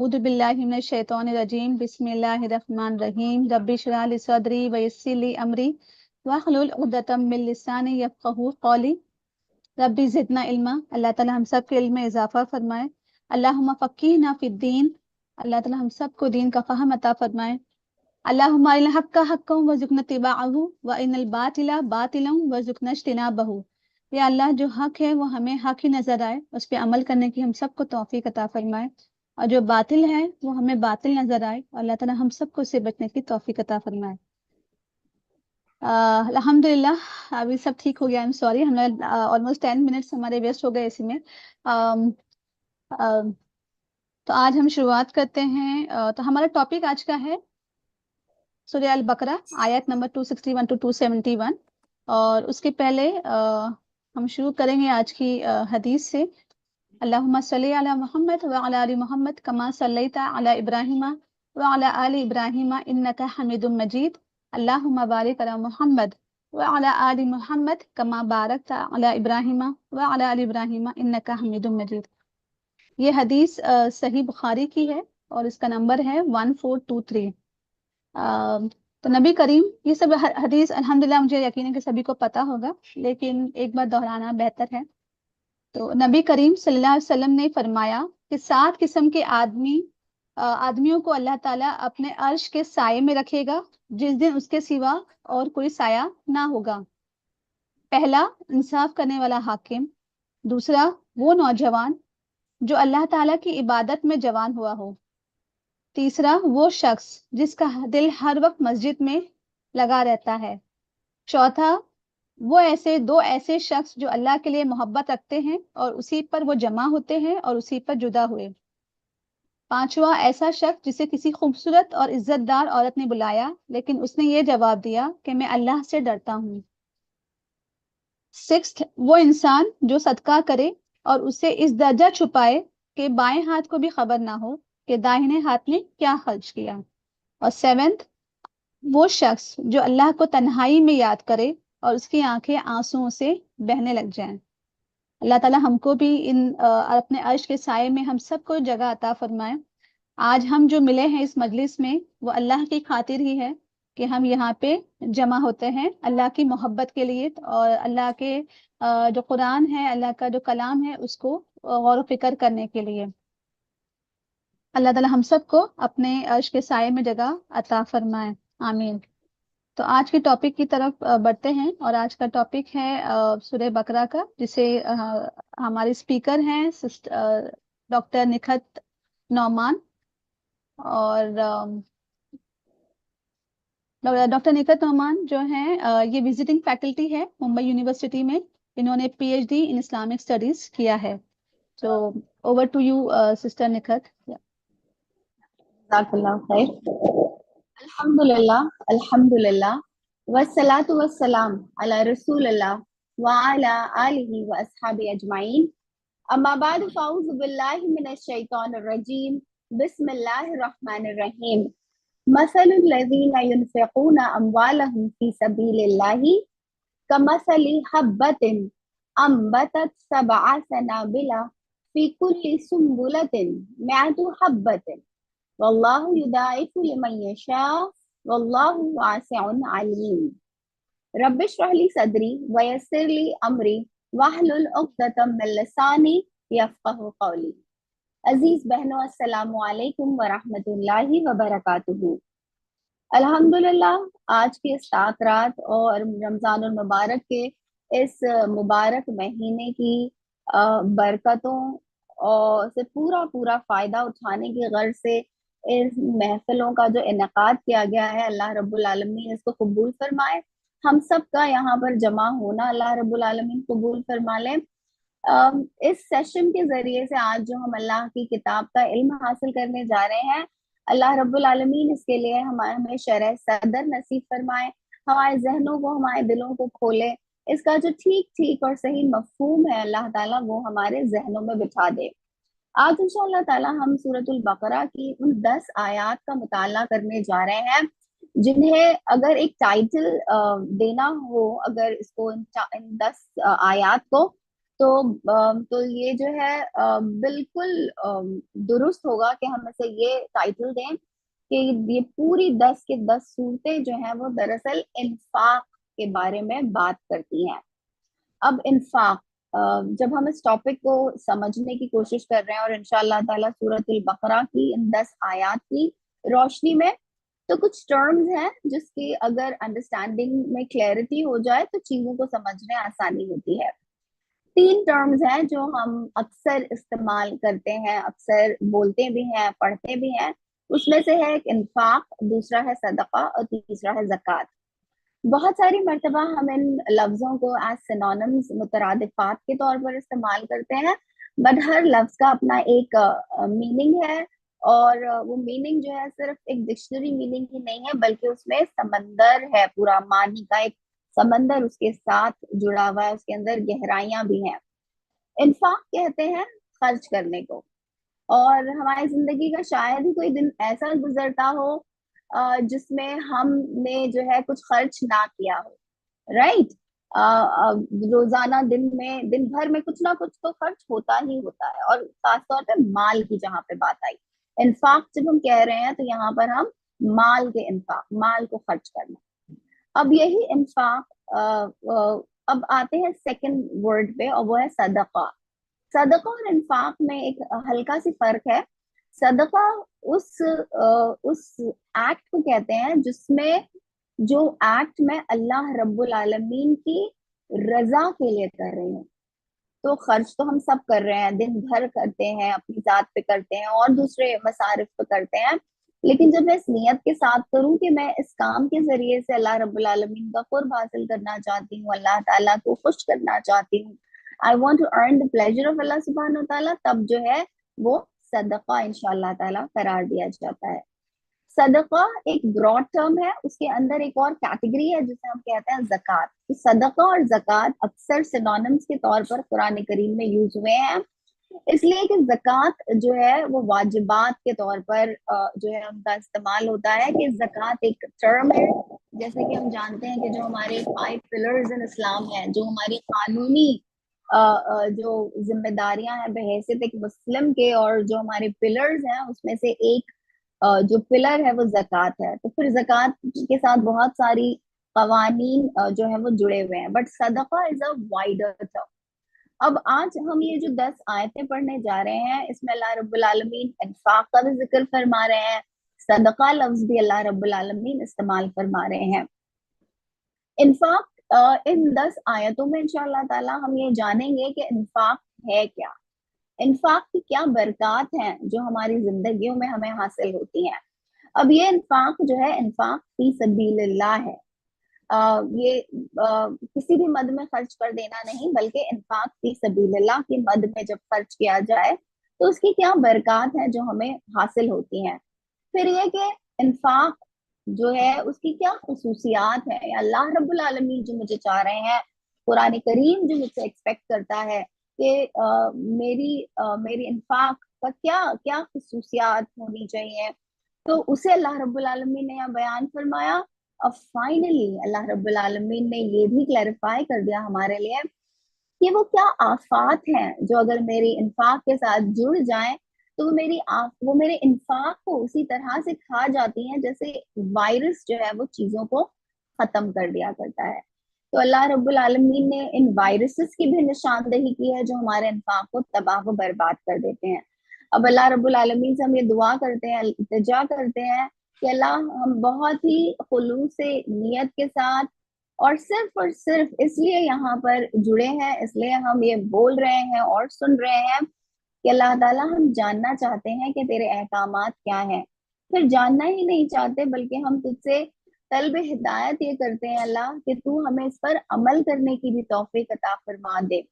अऊज़ु बिल्लाहि मिनश शैतानिर रजीम बिस्मिल्लाहिर रहमानिर रहीम रब्बि इश्रह ली सदरी व यस्सिर ली अमरी वहलुल उक़दतम मिन लिसानी यफ़क़हू क़ौली रब्बी ज़िदना इल्मा। अल्लाह ताला हम सब के इल्म में इजाफा फरमाए। अल्लाहुम्मा फ़क़्हिना फ़िद्दीन, अल्लाह ताला हम सब को दीन का फ़हम अता फरमाए। अल्लाहुम्मा अरिनल हक़्क़ हक़्क़न वरज़ुक़ना इत्तिबाअहू व अरिनल बातिला बातिलन वरज़ुक़ना इज्तिनाबहू। या अल्लाह, जो हक है वो हमें हक ही नजर आए, उस पे अमल करने की हम सबको तौफीक अता फरमाए, और जो बातिल है वो हमें बातिल नजर आए, और अल्लाह ताला हम सबको उससे बचने की तौफीक अता फरमाए। अल्हम्दुलिल्लाह अभी सब ठीक हो गया। आई एम सॉरी, हम लोग ऑलमोस्ट 10 मिनट्स हमारे वेस्ट हो गए इसी में। अम, अम, तो आज हम शुरुआत करते हैं। तो हमारा टॉपिक आज का है सूरह अल बकरा, आयत नंबर 261 टू 271। और उसके पहले हम शुरू करेंगे आज की हदीस से। अल्लाहुम्मा सल्ली अला मुहम्मद व अला आलि मुहम्मद कमा सल्लैता अला इब्राहीम व अला आलि इब्राहीम इन्नका हमीदुम मजीद। अल्लाहुम्मा बारिक अला मुहम्मद व अला आलि मुहम्मद कमा बारकता अला इब्राहीम व अला आलि इब्राहीम इन्नका हमीदुम मजीद। ये हदीस सही बुखारी की है और इसका नंबर है 1423। तो नबी करीम, ये सब हदीस अल्हम्दुलिल्लाह मुझे यकीन है कि सभी को पता होगा, लेकिन एक बार दोहराना बेहतर है। तो नबी करीम सल्लल्लाहु अलैहि वसल्लम ने फरमाया कि 7 किस्म के आदमियों को अल्लाह ताला अपने अर्श के साये में रखेगा जिस दिन उसके सिवा और कोई साया ना होगा। पहला, इंसाफ करने वाला हाकिम। दूसरा, वो नौजवान जो अल्लाह ताला की इबादत में जवान हुआ हो। तीसरा, वो शख्स जिसका दिल हर वक्त मस्जिद में लगा रहता है। चौथा, वो दो ऐसे शख्स जो अल्लाह के लिए मोहब्बत रखते हैं और उसी पर वो जमा होते हैं और उसी पर जुदा हुए। पांचवा, ऐसा शख्स जिसे किसी खूबसूरत और इज्जतदार औरत ने बुलाया लेकिन उसने ये जवाब दिया कि मैं अल्लाह से डरता हूँ। सिक्स्थ, वो इंसान जो सदका करे और उसे इस दर्जा छुपाए कि बाएं हाथ को भी खबर ना हो कि दाहिने हाथ ने क्या खर्च किया। और सेवेंथ, वो शख्स जो अल्लाह को तन्हाई में याद करे और उसकी आंखें आंसुओं से बहने लग जाएं। अल्लाह ताला हमको भी अपने अर्श के साये में हम सबको जगह अता फरमाए। आज हम जो मिले हैं इस मजलिस में वो अल्लाह की खातिर ही है कि हम यहाँ पे जमा होते हैं अल्लाह की मोहब्बत के लिए, और अल्लाह के जो कुरान है, अल्लाह का जो कलाम है, उसको गौर फिक्र करने के लिए। अल्लाह ताला हम सबको अपने अर्श के साये में जगह अता फरमाए, आमीन। तो आज के टॉपिक की तरफ बढ़ते हैं, और आज का टॉपिक है सूरह बकरा का, जिसे हमारे स्पीकर हैं डॉक्टर निखत नौमान। और डॉक्टर निखत नौमान जो हैं ये विजिटिंग फैकल्टी है मुंबई यूनिवर्सिटी में। इन्होंने पीएचडी इन इस्लामिक स्टडीज किया है। तो over to you sister Nikhat. जज़ाकल्लाह खैर। अल्हम्दुलिल्लाह अल्हम्दुलिल्लाह वस्सलातु वस्सलाम अला रसूलिल्लाह व अला आलिहि व अस्हाबि अजमाइन। अम्मा बाद फ़ाऊज़ु बिल्लाहि मिनश शैतानिर रजीम। बिस्मिल्लाहिर रहमानिर रहीम। मसलुल लज़ीना युनफ़िक़ूना अम्वालहुम फ़ी सबीलिल्लाहि कमसलि हब्बतिन अम्बतत सबअ सनाबिला फ़ी कुल्ली सुंबुलतिन मिअतु हब्बतिन वल्लाहु युदाइफु लिमन यशा वल्लाहु वासिउन अलीम। रब्बि इश्रह ली सदरी व यस्सिर ली अमरी वहलुल उक़दतम मिन लिसानी यफ़क़हू क़ौली। अजीज बहनों, अस्सलामु अलैकुम व रहमतुल्लाहि व बरकातुहू। अल्हम्दुलिल्लाह, आज की इस सात रात और रमज़ानुल मुबारक के इस मुबारक महीने की बरकतों और से पूरा पूरा फ़ायदा उठाने की गर्ज से इस महफिलों का जो इनेकाद किया गया है, अल्लाह रब्बुल आलमीन इसको कबूल फरमाए। हम सब का यहाँ पर जमा होना अल्लाह रब्बुल आलमीन कबूल फरमा ले। इस सेशन के जरिए से आज जो हम अल्लाह की किताब का इल्म हासिल करने जा रहे हैं, अल्लाह रब्बुल आलमीन इसके लिए हमें शरह सदर नसीब फरमाए, हमारे जहनों को, हमारे दिलों को खोले। इसका जो ठीक ठीक और सही मफहूम है अल्लाह ताला वो हमारे जहनों में बिठा दे। आज इंशाअल्लाह ताला हम सूरतुल बकरा की उन 10 आयात का मुताला करने जा रहे हैं, जिन्हें अगर एक टाइटल देना हो, अगर इसको इन 10 आयात को, तो ये जो है बिल्कुल दुरुस्त होगा कि हम इसे ये टाइटल दें कि ये पूरी 10 के 10 सूरतें जो हैं वो दरअसल इंफाक के बारे में बात करती हैं। अब इंफाक, जब हम इस टॉपिक को समझने की कोशिश कर रहे हैं और इंशाअल्लाह ताला सूरतुल बकरा की इन 10 आयात की रोशनी में, तो कुछ टर्म्स हैं जिसकी अगर अंडरस्टैंडिंग में क्लैरिटी हो जाए तो चीजों को समझने आसानी होती है। 3 टर्म्स हैं जो हम अक्सर इस्तेमाल करते हैं, अक्सर बोलते भी हैं, पढ़ते भी हैं। उसमें से है एक इंफाक, दूसरा है सदका और तीसरा है ज़कात। बहुत सारी मर्तबा हम इन लफ्जों को एज सिनोनिम्स, मुतरादिफात के तौर पर इस्तेमाल करते हैं, बट हर लफ्ज का अपना एक मीनिंग है। और वो मीनिंग जो है सिर्फ एक डिक्शनरी मीनिंग ही नहीं है, बल्कि उसमें समंदर है, पूरा मानी का एक समंदर उसके साथ जुड़ा हुआ है, उसके अंदर गहराइयां भी हैं। इंफाक कहते हैं खर्च करने को। और हमारी जिंदगी का शायद ही कोई दिन ऐसा गुजरता हो जिसमें हमने जो है कुछ खर्च ना किया हो, राइट। रोजाना दिन भर में कुछ ना कुछ तो खर्च होता ही होता है, और खासतौर पे माल की जहाँ पे बात आई, इंफाक जब हम कह रहे हैं तो यहाँ पर हम माल के इंफाक, माल को खर्च करना। अब यही इंफाक, अब आते हैं सेकंड वर्ड पे, और वो है सदका। सदका और इंफाक में एक हल्का सी फर्क है। सदका उस एक्ट को कहते हैं जिसमें, जो एक्ट में अल्लाह रब्बुल आलमीन की रजा के लिए कर रहे हैं। तो खर्च तो हम सब कर रहे हैं, दिन भर करते हैं, अपनी जात पे करते हैं और दूसरे मसारिफ पे करते हैं। लेकिन जब मैं इस नियत के साथ करूं कि मैं इस काम के जरिए से अल्लाह रब्बुल आलमीन का कुर्ब हासिल करना चाहती हूँ, अल्लाह ताला को खुश करना चाहती हूँ, I want to earn the pleasure of Allah सुब्हानहू ताला, तब जो है वो सदका इंशाअल्लाह ताला करार दिया जाता है। सदका एक ब्रॉड टर्म है, उसके अंदर एक और कैटेगरी है जिसे हम कहते हैं जक़ात। तो सदका और जक़ात अक्सर सिनोनिम्स के तौर पर कुरान करीम में यूज हुए हैं, इसलिए कि जक़ात जो है वो वाजिबात के तौर पर जो है उनका इस्तेमाल होता है, कि जक़ात एक टर्म है। जैसे कि हम जानते हैं कि जो हमारे 5 पिलर्स इन इस्लाम है, जो हमारी कानूनी जो जिम्मेदारियां हैं बहैसियत एक मुस्लिम के, और जो हमारे पिलर्स हैं उसमें से एक जो पिलर है वो जक़ात है। तो फिर जक़ात के साथ बहुत सारी कवानीन जो है वो जुड़े हुए हैं, बट सदका इज अ वाइडर टर्म। अब आज हम ये जो 10 आयतें पढ़ने जा रहे हैं, इसमें अल्लाह रब्बुल आलमीन इंफाक का भी जिक्र फरमा रहे हैं, सदका लफ्ज भी अल्लाह रब्बुल आलमीन इस्तेमाल फरमा रहे हैं। इंफाक इन 10 आयतों में इंशाअल्लाह ताला हम ये जानेंगे कि इंफाक है क्या, इंफाक की क्या बरकत हैं जो हमारी जिंदगियों में हमें हासिल होती हैं। अब ये इंफाक जो है, इंफाक फी सबीलिल्लाह है। ये किसी भी मद में खर्च कर देना नहीं, बल्कि इंफाक फी सबीलिल्लाह की मद में जब खर्च किया जाए तो उसकी क्या बरकत है जो हमें हासिल होती हैं। फिर ये कि इंफाक जो है उसकी क्या खुसूसियात है, या अल्लाह रब्बुल आलमीन जो मुझे चाह रहे हैं, कुरान करीम जो मुझसे एक्सपेक्ट करता है कि मेरी इंफाक का क्या क्या खुसूसियात होनी चाहिए, तो उसे अल्लाह रब्बुल आलमीन ने यहाँ बयान फरमाया। अब फाइनली अल्लाह रब्बुल आलमीन ने ये भी क्लैरिफाई कर दिया हमारे लिए कि वो क्या आफात हैं जो अगर मेरी इंफाक के साथ जुड़ जाएं तो वो मेरे इंफाक को उसी तरह से खा जाती हैं जैसे वायरस जो है वो चीजों को खत्म कर दिया करता है। तो अल्लाह रब्बुल आलमीन ने इन वायरसेस की भी निशानदेही की है जो हमारे इंफाक को तबाह व बर्बाद कर देते हैं। अब अल्लाह रब्बुल आलमीन से हम ये दुआ करते हैं, इल्तिजा करते हैं कि अल्लाह, हम बहुत ही खुलूस से नियत के साथ और सिर्फ इसलिए यहाँ पर जुड़े हैं, इसलिए हम ये बोल रहे हैं और सुन रहे हैं कि अल्लाह ताला, हम जानना चाहते हैं कि तेरे अहकामात क्या हैं। फिर जानना ही नहीं चाहते, बल्कि हम तुझसे तलब हिदायत ये करते हैं अल्लाह कि तू हमें इस पर अमल करने की भी तौफीक अता फरमा दे।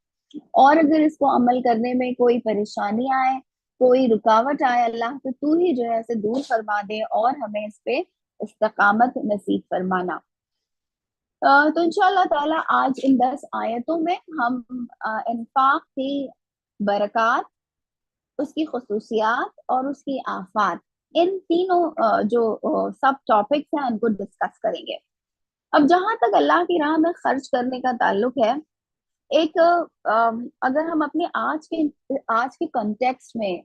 और अगर इसको अमल करने में कोई परेशानी आए, कोई रुकावट आए अल्लाह, तो तू ही जो है इसे दूर फरमा दे और हमें इस पे इस्तकामत नसीब फरमाना। तो इंशाअल्लाह ताला आज इन 10 आयतों में हम इंफाक की बरकत, उसकी खसूसियात और उसकी आफात, इन तीनों जो सब टॉपिक्स हैं उनको डिस्कस करेंगे। अब जहां तक अल्लाह की राह में खर्च करने का ताल्लुक है, एक अगर हम अपने आज के कॉन्टेक्स्ट में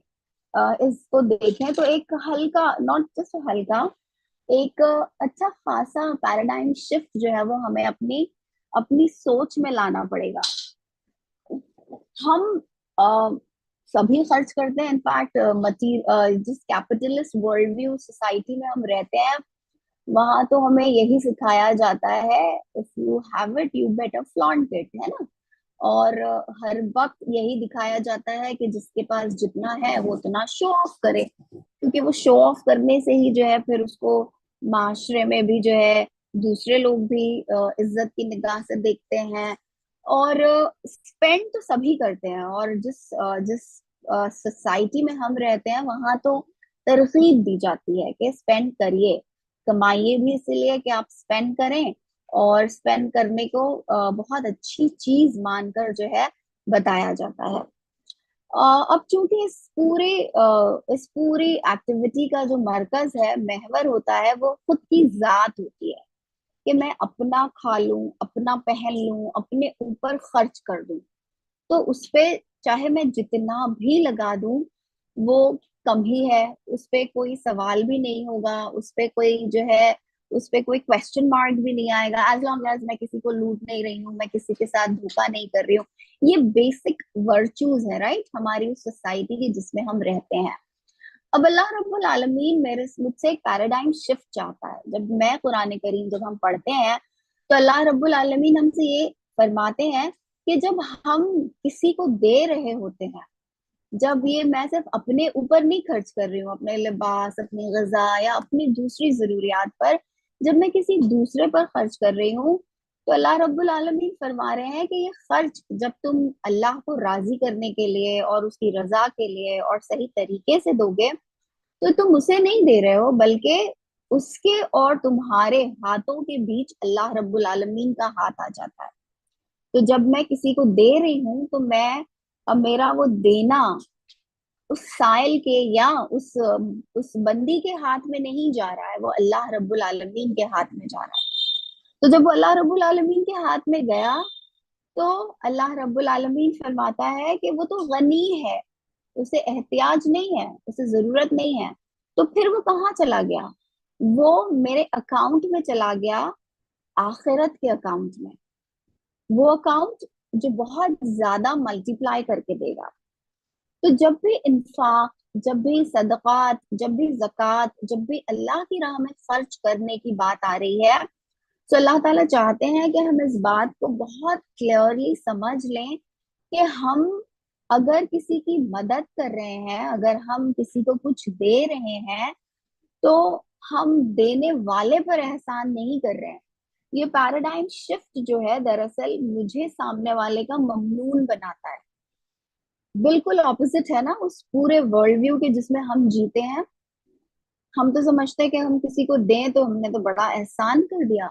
इसको देखें तो एक हल्का, नॉट जस्ट हल्का, एक अच्छा खासा पैराडाइम शिफ्ट जो है वो हमें अपनी अपनी सोच में लाना पड़ेगा। हम अ, सभी खर्च करते हैं, इनफैक्ट जिस कैपिटलिस्ट वर्ल्ड व्यू सोसाइटी में हम रहते हैं वहां तो हमें यही सिखाया जाता है, if you have it you better flaunt it, है ना। और हर वक्त यही दिखाया जाता है कि जिसके पास जितना है वो उतना शो ऑफ करे, क्योंकि वो शो ऑफ करने से ही जो है फिर उसको माशरे में भी जो है दूसरे लोग भी इज्जत की निगाह से देखते हैं। और स्पेंड तो सभी करते हैं, और जिस सोसाइटी में हम रहते हैं वहां तो तरगीब दी जाती है कि स्पेंड करिए, कमाइए भी इसीलिए कि आप स्पेंड करें, और स्पेंड करने को बहुत अच्छी चीज मानकर जो है बताया जाता है। अब चूंकि इस पूरी एक्टिविटी का जो मरकज है, महवर होता है, वो खुद की जात होती है कि मैं अपना खा लूं, अपना पहन लूं, अपने ऊपर खर्च कर दूं। तो उस पे चाहे मैं जितना भी लगा दूं वो कम ही है, उस पे कोई सवाल भी नहीं होगा, उस पे कोई जो है उस पे कोई क्वेश्चन मार्क भी नहीं आएगा, एज लॉन्ग एज मैं किसी को लूट नहीं रही हूँ, मैं किसी के साथ धोखा नहीं कर रही हूँ। ये बेसिक वर्चूज है, राइट, हमारी उस सोसाइटी की जिसमें हम रहते हैं। अब अल्लाह रब्बुल आलमीन मेरे मुझसे एक पैराडाइम शिफ्ट चाहता है। जब मैं कुरान करीम जब हम पढ़ते हैं तो अल्लाह रब्बुल आलमीन हमसे ये फरमाते हैं कि जब हम किसी को दे रहे होते हैं, जब ये मैं सिर्फ अपने ऊपर नहीं खर्च कर रही हूँ, अपने लिबास, अपनी गजा या अपनी दूसरी जरूरियात पर, जब मैं किसी दूसरे पर खर्च कर रही हूँ तो अल्लाह रब्बुल आलमीन फरमा रहे हैं कि ये खर्च जब तुम अल्लाह को राजी करने के लिए और उसकी रजा के लिए और सही तरीके से दोगे तो तुम उसे नहीं दे रहे हो, बल्कि उसके और तुम्हारे हाथों के बीच अल्लाह रब्बुल आलमीन का हाथ आ जाता है। तो जब मैं किसी को दे रही हूँ तो मैं, अब मेरा वो देना उस साइल के या उस बंदी के हाथ में नहीं जा रहा है, वो अल्लाह रब्बुल आलमीन के हाथ में जा रहा है। तो जब वो अल्लाह रब्बुल आलमीन के हाथ में गया तो अल्लाह रब्बुल आलमीन फरमाता है कि वो तो गनी है, उसे एहतियाज नहीं है, उसे जरूरत नहीं है। तो फिर वो कहाँ चला गया? वो मेरे अकाउंट में चला गया, आखिरत के अकाउंट में, वो अकाउंट जो बहुत ज्यादा मल्टीप्लाई करके देगा। तो जब भी इंफाक, जब भी सदकात, जब भी जक़ात, जब भी अल्लाह की राह में खर्च करने की बात आ रही है तो अल्लाह ताला चाहते हैं कि हम इस बात को बहुत क्लियरली समझ लें कि हम अगर किसी की मदद कर रहे हैं, अगर हम किसी को कुछ दे रहे हैं, तो हम देने वाले पर एहसान नहीं कर रहे हैं। ये पैराडाइम शिफ्ट जो है दरअसल मुझे सामने वाले का ममनून बनाता है। बिल्कुल ऑपोजिट है ना उस पूरे वर्ल्ड व्यू के जिसमें हम जीते हैं। हम तो समझते हैं कि हम किसी को दें तो हमने तो बड़ा एहसान कर दिया,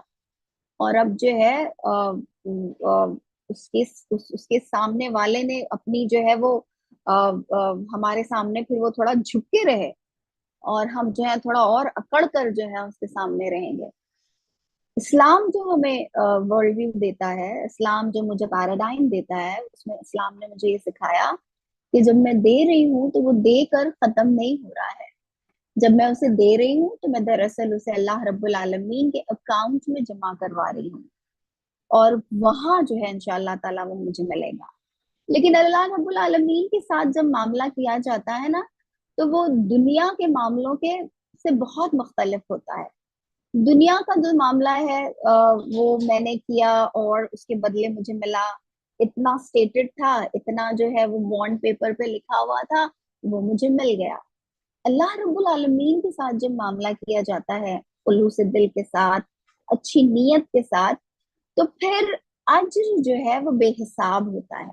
और अब जो है उसके सामने वाले ने अपनी जो है वो हमारे सामने फिर वो थोड़ा झुक के रहे, और हम जो है थोड़ा और अकड़ कर जो है उसके सामने रहेंगे। इस्लाम जो हमें वर्ल्ड व्यू देता है, इस्लाम जो मुझे पैराडाइम देता है, उसमें इस्लाम ने मुझे ये सिखाया कि जब मैं दे रही हूँ तो वो देकर खत्म नहीं हो रहा है। जब मैं उसे दे रही हूँ तो मैं दरअसल उसे अल्लाह रब्बुल आलमीन के अकाउंट में जमा करवा रही हूँ, और वहां जो है इंशाअल्लाह ताला वो मुझे मिलेगा। लेकिन अल्लाह रब्बुल आलमीन के साथ जब मामला किया जाता है ना, तो वो दुनिया के मामलों के से बहुत मुख्तलिफ होता है। दुनिया का जो मामला है वो मैंने किया और उसके बदले मुझे मिला, इतना स्टेटेड था, इतना जो है वो बॉन्ड पेपर पे लिखा हुआ था, वो मुझे मिल गया। अल्लाह रब्बुल आलमीन के साथ जब मामला किया जाता है, खुलूस दिल के साथ, अच्छी नीयत के साथ, तो फिर अज्र जो है वो बेहिसाब होता है।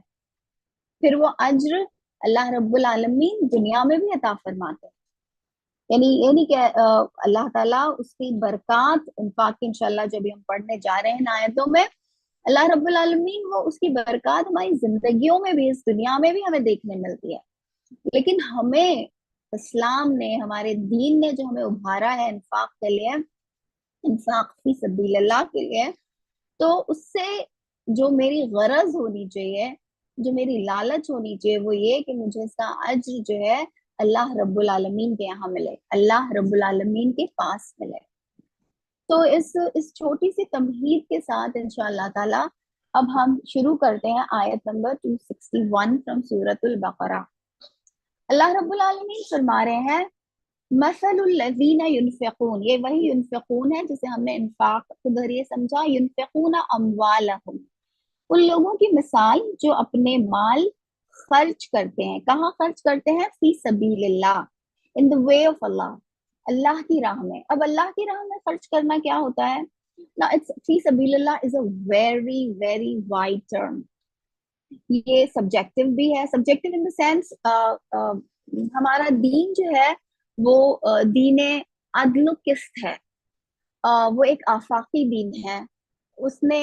फिर वो अज्र अल्लाह रब्बुल आलमीन दुनिया में भी अता फरमाते हैं। यानी ये नहीं कि अल्लाह ताला उसकी बरक़ात इंफाक इंशाल्लाह जब हम पढ़ने जा रहे हैं इन आयतों में, अल्लाह रब्बुल आलमीन वो उसकी बरक़ात हमारी जिंदगियों में भी, इस दुनिया में भी हमें देखने मिलती है। लेकिन हमें इस्लाम ने, हमारे दीन ने जो हमें उभारा है इंफाक के लिए, इंफाक फी सबीलिल्लाह के लिए, तो उससे جو میری غرض ہونی چاہیے، جو میری لالچ ہونی چاہیے، وہ یہ کہ مجھے اس کا اجر جو ہے اللہ رب العالمین کے یہاں ملے، اللہ رب العالمین کے پاس ملے۔ تو اس چھوٹی سی تمہید کے ساتھ انشاءاللہ تعالی اب ہم شروع کرتے ہیں آیت نمبر 261 فرام سورۃ البقرہ۔ اللہ رب العالمین فرما رہے ہیں مثل الذین ینفقون، یہ وہی ینفقون ہے جسے ہم نے انفاق کے ذریعے سمجھا، ینفقون اموالہم، ان لوگوں کی مثال جو اپنے مال خرچ کرتے ہیں، کہاں خرچ کرتے ہیں؟ فی سبیل اللہ، ان the way of اللہ، اللہ کی راہ میں۔ اب اللہ کی راہ میں خرچ کرنا کیا ہوتا ہے؟ فی سبیل اللہ is a very very wide term, یہ سبجیکٹو بھی ہے، سبجیکٹو ان دا سینس ہمارا دین جو ہے وہ دین عدل و قسط ہے، وہ ایک آفاقی دین ہے، اس نے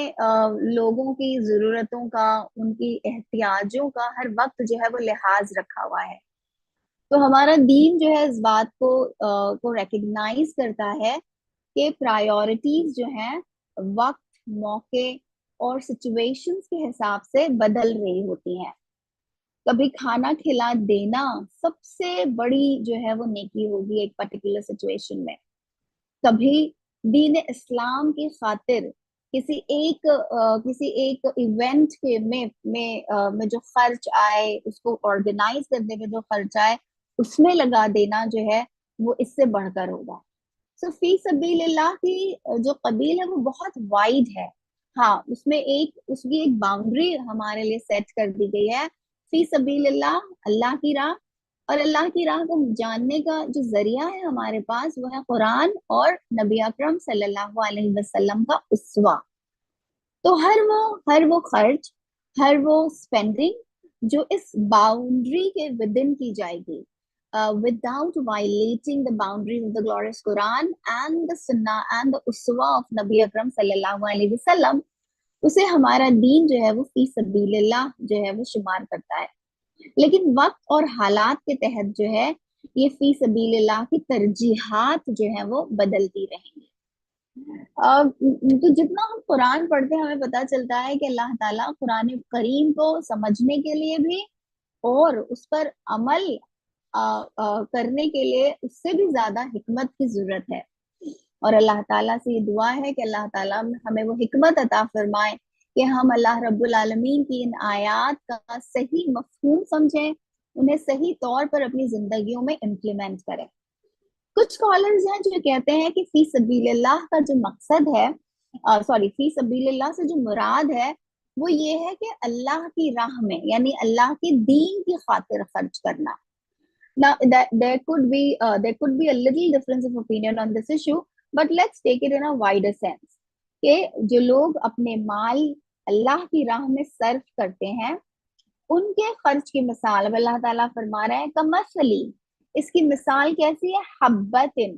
لوگوں کی ضرورتوں کا، ان کی احتیاجوں کا ہر وقت جو ہے وہ لحاظ رکھا ہوا ہے۔ تو ہمارا دین جو ہے اس بات کو ریکگنائز کرتا ہے کہ پرائیورٹیز جو ہیں وقت، موقع اور سچویشنز کے حساب سے بدل رہی ہوتی ہیں۔ کبھی کھانا کھلا دینا سب سے بڑی جو ہے وہ نیکی ہوگی ایک پرٹیکولر سچویشن میں، کبھی دین اسلام کی خاطر کسی ایک ایونٹ کے میں جو خرچ آئے، اس کو آرگنائز کرنے میں جو خرچ آئے، اس میں لگا دینا جو ہے وہ اس سے بڑھ کر ہوگا۔ سو فی سبیل اللہ کی جو قبیل ہے وہ بہت وائڈ ہے، ہاں اس کی ایک باؤنڈری ہمارے لیے سیٹ کر دی گئی ہے، فی سبیل اللہ، اللہ کی راہ، اور اللہ کی راہ کو جاننے کا جو ذریعہ ہے ہمارے پاس وہ ہے قرآن اور نبی اکرم صلی اللہ علیہ وسلم کا اسوہ۔ تو ہر وہ خرچ، ہر وہ اسپینڈنگ جو اس باؤنڈری کے ودن کی جائے گی without violating the boundaries of the glorious Quran and the Sunnah and the Uswa of نبی اکرم صلی اللہ علیہ وسلم، اسے ہمارا دین جو ہے وہ فی سبیل اللہ جو ہے وہ شمار کرتا ہے۔ لیکن وقت اور حالات کے تحت جو ہے یہ فی سبیل اللہ کی ترجیحات جو ہے وہ بدلتی رہیں گی۔ تو جتنا ہم قرآن پڑھتے ہیں ہمیں پتہ چلتا ہے کہ اللہ تعالیٰ قرآن کریم کو سمجھنے کے لیے بھی اور اس پر عمل کرنے کے لیے اس سے بھی زیادہ حکمت کی ضرورت ہے، اور اللہ تعالیٰ سے یہ دعا ہے کہ اللہ تعالیٰ ہمیں وہ حکمت عطا فرمائے کہ ہم اللہ رب العالمین کی ان آیات کا صحیح مفہوم سمجھیں، انہیں صحیح طور پر اپنی زندگیوں میں امپلیمنٹ کریں۔ کچھ اسکالرز ہیں جو کہتے ہیں کہ فی سبیل اللہ کا جو مقصد ہے، فی سبیل اللہ سے جو مراد ہے وہ یہ ہے کہ اللہ کی راہ میں، یعنی اللہ کے دین کی خاطر خرچ کرنا۔ Now, there could be a little difference of opinion on this issue, but let's take it in a wider sense. کہ جو لوگ اپنے مال اللہ کی راہ میں صرف کرتے ہیں ان کے خرچ کی مثال اب اللہ تعالیٰ فرما رہے ہیں کمثلی، اس کی مثال کیسی ہے؟ حبتن،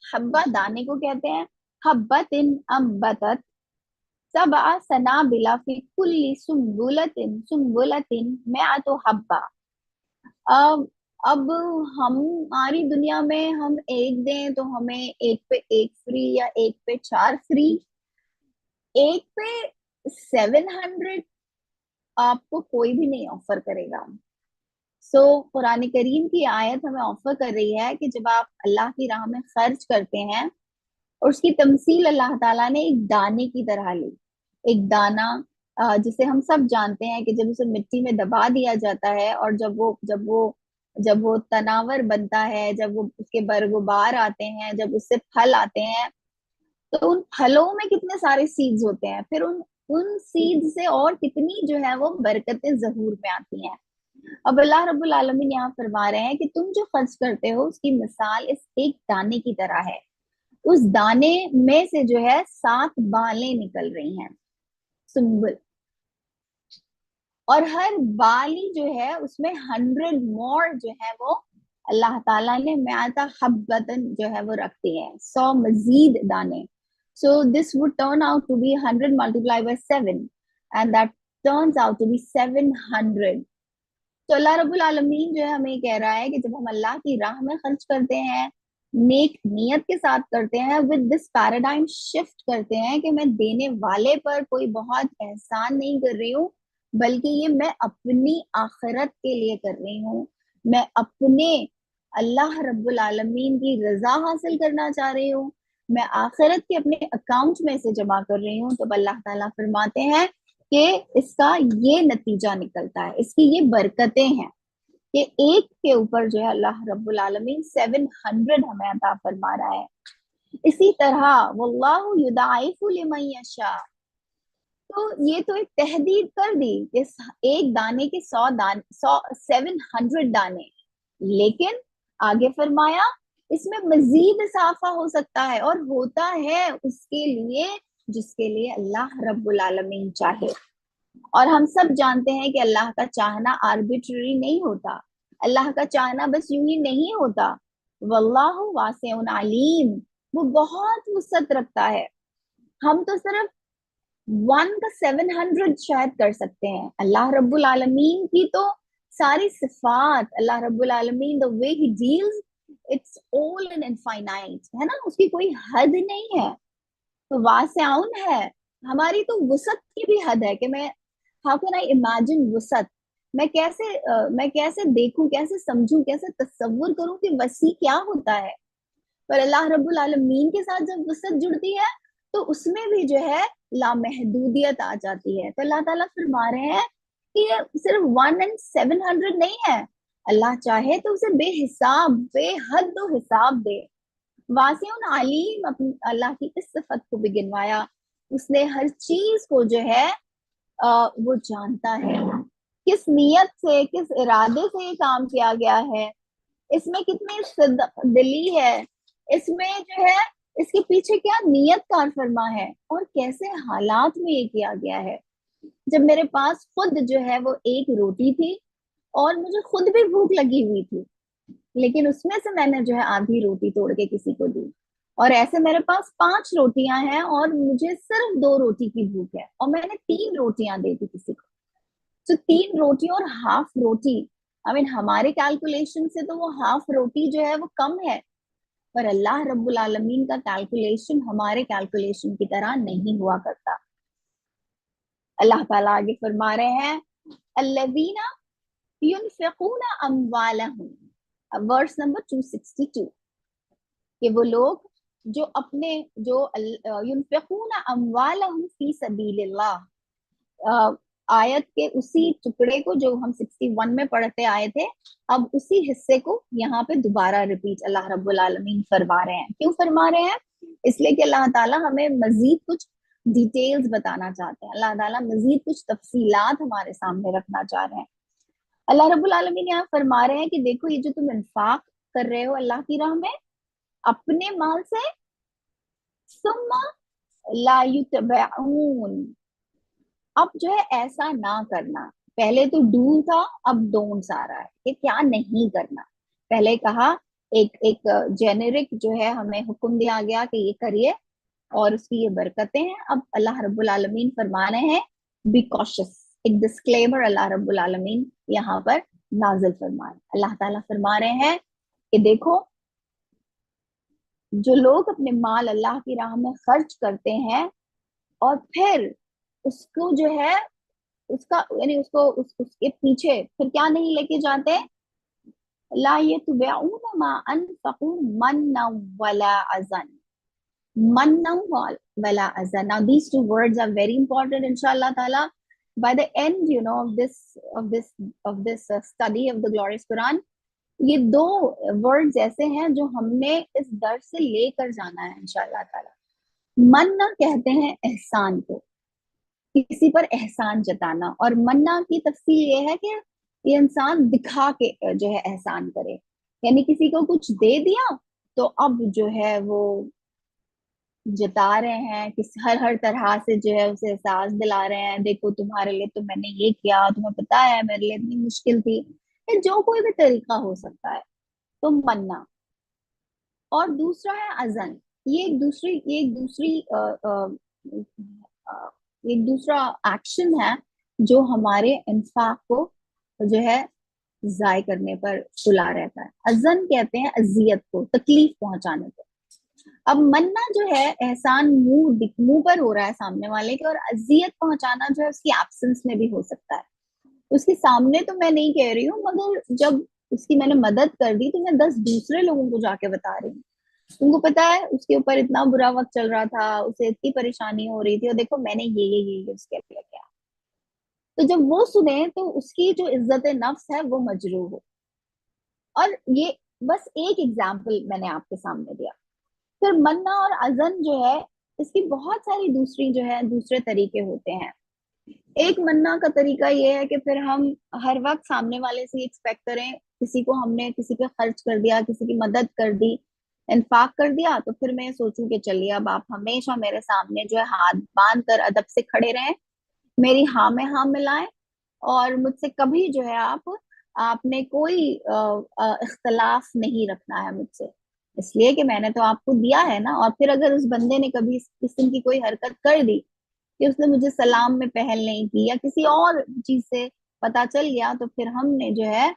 حبہ دانے کو کہتے ہیں، حبتن انبتت سبع سنابل فی کل سنبلۃ مئۃ حبہ۔ اب ہماری دنیا میں ہم ایک دیں تو ہمیں ایک پہ ایک فری یا ایک پہ 4 فری، ایک پہ 700 آپ کو کوئی بھی نہیں آفر کرے گا۔ سو قرآن کریم کی آیت ہمیں آفر کر رہی ہے کہ جب آپ اللہ کی راہ میں خرچ کرتے ہیں، اور اس کی تمثیل اللہ تعالیٰ نے ایک دانے کی طرح لی، ایک دانہ جسے ہم سب جانتے ہیں کہ جب اسے مٹی میں دبا دیا جاتا ہے اور جب وہ تناور بنتا ہے، جب وہ اس کے برگ و بار آتے ہیں، جب اس سے پھل آتے ہیں، تو ان پھلوں میں کتنے سارے سیڈز ہوتے ہیں، پھر ان سیڈ سے اور کتنی جو ہے وہ برکتیں ظہور میں آتی ہیں۔ اب اللہ رب العالمین یہاں فرما رہے ہیں کہ تم جو خرچ کرتے ہو اس کی مثال اس ایک دانے کی طرح ہے، اس دانے میں سے جو ہے 7 بالیں نکل رہی ہیں، سنبل، اور ہر بالی جو ہے اس میں 100 مور جو ہے وہ اللہ تعالیٰ نے مئۃ حبتن جو ہے وہ رکھتے ہیں، 100 مزید دانے۔ So this would turn out to be 100 multiplied by 7 and that turns out to be 700۔ تو اللہ رب العالمین جو ہے ہمیں کہہ رہا ہے کہ جب ہم اللہ کی راہ میں خرچ کرتے ہیں नेक नियत के साथ करते हैं, विद दिस पैराडाइम शिफ्ट करते हैं कि मैं देने वाले पर कोई बहुत एहसान नहीं कर रही हूँ, बल्कि ये मैं अपनी आखिरत के लिए कर रही हूँ, मैं अपने अल्लाह रब्बुल आलमीन की रजा हासिल करना चाह रही हूँ, मैं आखिरत के अपने अकाउंट में से जमा कर रही हूँ। तो अल्लाह ताला फरमाते हैं कि इसका ये नतीजा निकलता है, इसकी ये बरकतें हैं कि एक के ऊपर जो है अल्लाह रब्बुल आलमीन 700 हमें अता फरमा रहा है। इसी तरह वल्लाहु युदाइफु लिमन यशा, तो ये तो एक तहदीद कर दी कि एक दाने के 100 दाने, 700 दाने, लेकिन आगे फरमाया इसमें मजीद इजाफा हो सकता है और होता है उसके लिए जिसके लिए अल्लाह रब्बुल आलमीन चाहे। और हम सब जानते हैं कि अल्लाह का चाहना आर्बिट्ररी नहीं होता, अल्लाह का चाहना बस यूं ही नहीं होता। वल्लाहु वासिउन अलीम, वो बहुत वसअत रखता है। हम तो सिर्फ 1 का 700 शायद कर सकते हैं, अल्लाह रब्बुल आलमीन की तो सारी सिफात, अल्लाह रब्बुल आलमीन the way he deals, it's all in infinite, है ना, उसकी कोई हद नहीं है। तो वासिउन है, हमारी तो वसअत की भी हद है कि मैं, हाउ कैन आई इमेजिन वसअत, मैं कैसे देखूं, कैसे समझूं, कैसे तसव्वुर करूं कि वसी क्या होता है। पर अल्लाह रब्बुल आलमीन के साथ जब वसअत जुड़ती है तो उसमें भी जो है लामहदूदियत आ जाती है। तो अल्लाह ताला फरमा रहे हैं कि ये सिर्फ 1 and 700 नहीं है, अल्लाह चाहे तो उसे बेहिसाब बेहद दो हिसाब दे। वासिउन अलीम, अपनी अल्लाह की इस सिफत को भी गिनवाया, उसने हर चीज को जो है वो जानता है, किस नीयत से किस इरादे से ये काम किया गया है, इसमें कितनी दिली है, इसमें जो है इसके पीछे क्या नीयत कार फरमा है और कैसे हालात में ये किया गया है। जब मेरे पास खुद जो है वो एक रोटी थी और मुझे खुद भी भूख लगी हुई थी, लेकिन उसमें से मैंने जो है आधी रोटी तोड़ के किसी को दी, और ऐसे मेरे पास 5 रोटियां हैं और मुझे सिर्फ 2 रोटी की भूख है और मैंने 3 रोटियां दे दी किसी को। तो 3 रोटी और हाफ रोटी, आई मीन हमारे कैलकुलेशन से तो वो हाफ रोटी जो है वो कम है, पर अल्लाह रब्बुल आलमीन का कैलकुलेशन हमारे कैलकुलेशन की तरह नहीं हुआ करता। अल्लाह ताला आगे फरमा रहे हैं अल्लज़ीना युनफिकूना अम्वालहुम, वर्स नंबर 262, कि वो लोग जो अपने जो युनफिकूना अम्वालहुम फी सबीलिल्लाह, आयत के उसी टुकड़े को जो हम 61 में पढ़ते आए थे, अब उसी हिस्से को यहाँ पे दोबारा रिपीट अल्लाह रब्बुल आलमीन फरमा रहे हैं। क्यों फरमा रहे हैं? इसलिए कि अल्लाह ताला हमें मजीद कुछ डिटेल्स बताना चाहते हैं, अल्लाह ताला मजीद कुछ तफसीलात हमारे सामने रखना चाह रहे हैं। अल्लाह रब्बुल आलमीन यहाँ फरमा रहे हैं कि देखो ये जो तुम इंफाक कर रहे हो अल्लाह की राह में अपने माल से, सुम्मा ला युतबऊन, अब जो है ऐसा ना करना। पहले तो डू था, अब डोंट्स आ रहा है कि क्या नहीं करना। पहले कहा एक एक जेनेरिक जो है हमें हुक्म दिया गया कि ये करिए और उसकी ये बरकतें हैं। अब अल्लाह रब्बुल आलमीन फरमा रहे हैं बी कॉशियस, एक डिस्क्लेमर अल्लाह रब्बुल आलमीन यहाँ पर नाजिल फरमा रहे हैं। अल्लाह ताला फरमा रहे हैं कि देखो जो लोग अपने माल अल्लाह की राह में खर्च करते हैं और फिर उसको जो है उसका यानी उसको उसके पीछे फिर क्या नहीं लेके जाते, ला ये तुबऊन मा अनफकू मन्ना वला अज़न, मन्ना वला अज़न। Now these two words are very important inshallah taala. By the end, you know, of this study of the glorious Quran, ये 2 वर्ड्स ऐसे हैं जो हमने इस दर्स से लेकर जाना है इंशाल्लाह ताला। मन्ना कहते हैं एहसान को, किसी पर एहसान जताना, और मन्ना की तफसील ये है कि ये इंसान दिखा के जो है एहसान करे, यानी किसी को कुछ दे दिया तो अब जो है वो जता रहे हैं, किस हर हर तरह से जो है उसे एहसास दिला रहे हैं, देखो तुम्हारे लिए तो मैंने ये किया, तुम्हें पता है मेरे लिए इतनी मुश्किल थी, ये जो कोई भी तरीका हो सकता है, तो मन्ना। और दूसरा है अजन, ये एक दूसरा एक्शन है जो हमारे इंफाक को जो है ضائع کرنے پر تلا رہتا ہے. ازن کہتے ہیں اذیت کو, تکلیف پہنچانے کو. اب مننا جو ہے احسان منہ پر ہو رہا ہے سامنے والے کے, اور اذیت پہنچانا جو ہے اس کی ایبسنس میں بھی ہو سکتا ہے. اس کے سامنے تو میں نہیں کہہ رہی ہوں, مگر جب اس کی میں نے مدد کر دی تو میں 10 دوسرے لوگوں کو جا کے بتا رہی ہوں. تم کو پتا ہے اس کے اوپر اتنا برا وقت چل رہا تھا, اسے اتنی پریشانی ہو رہی تھی, اور دیکھو میں نے یہ اس کے لیے کیا. تو جب وہ سنے تو اس کی جو عزت نفس ہے وہ مجروح ہو. اور یہ بس ایک ایگزامپل میں نے آپ کے سامنے دیا. پھر مننا اور ازن جو ہے اس کی بہت ساری دوسرے طریقے ہوتے ہیں. ایک مننا کا طریقہ یہ ہے کہ پھر ہم ہر وقت سامنے والے سے ایکسپیکٹ کریں, کسی کو ہم نے کسی پہ خرچ کر دیا, کسی کی مدد کر دی, انفاق کر دیا, تو پھر میں سوچوں کہ چلیے اب آپ ہمیشہ میرے سامنے جو ہے ہاتھ باندھ کر ادب سے کھڑے رہیں, میری ہاں میں ہاں ملائیں, اور مجھ سے کبھی جو ہے آپ نے کوئی اختلاف نہیں رکھنا ہے مجھ سے, اس لیے کہ میں نے تو آپ کو دیا ہے نا. اور پھر اگر اس بندے نے کبھی اس قسم کی کوئی حرکت کر دی کہ اس نے مجھے سلام میں پہل نہیں کی یا کسی اور چیز سے پتا چل گیا, تو پھر ہم نے جو ہے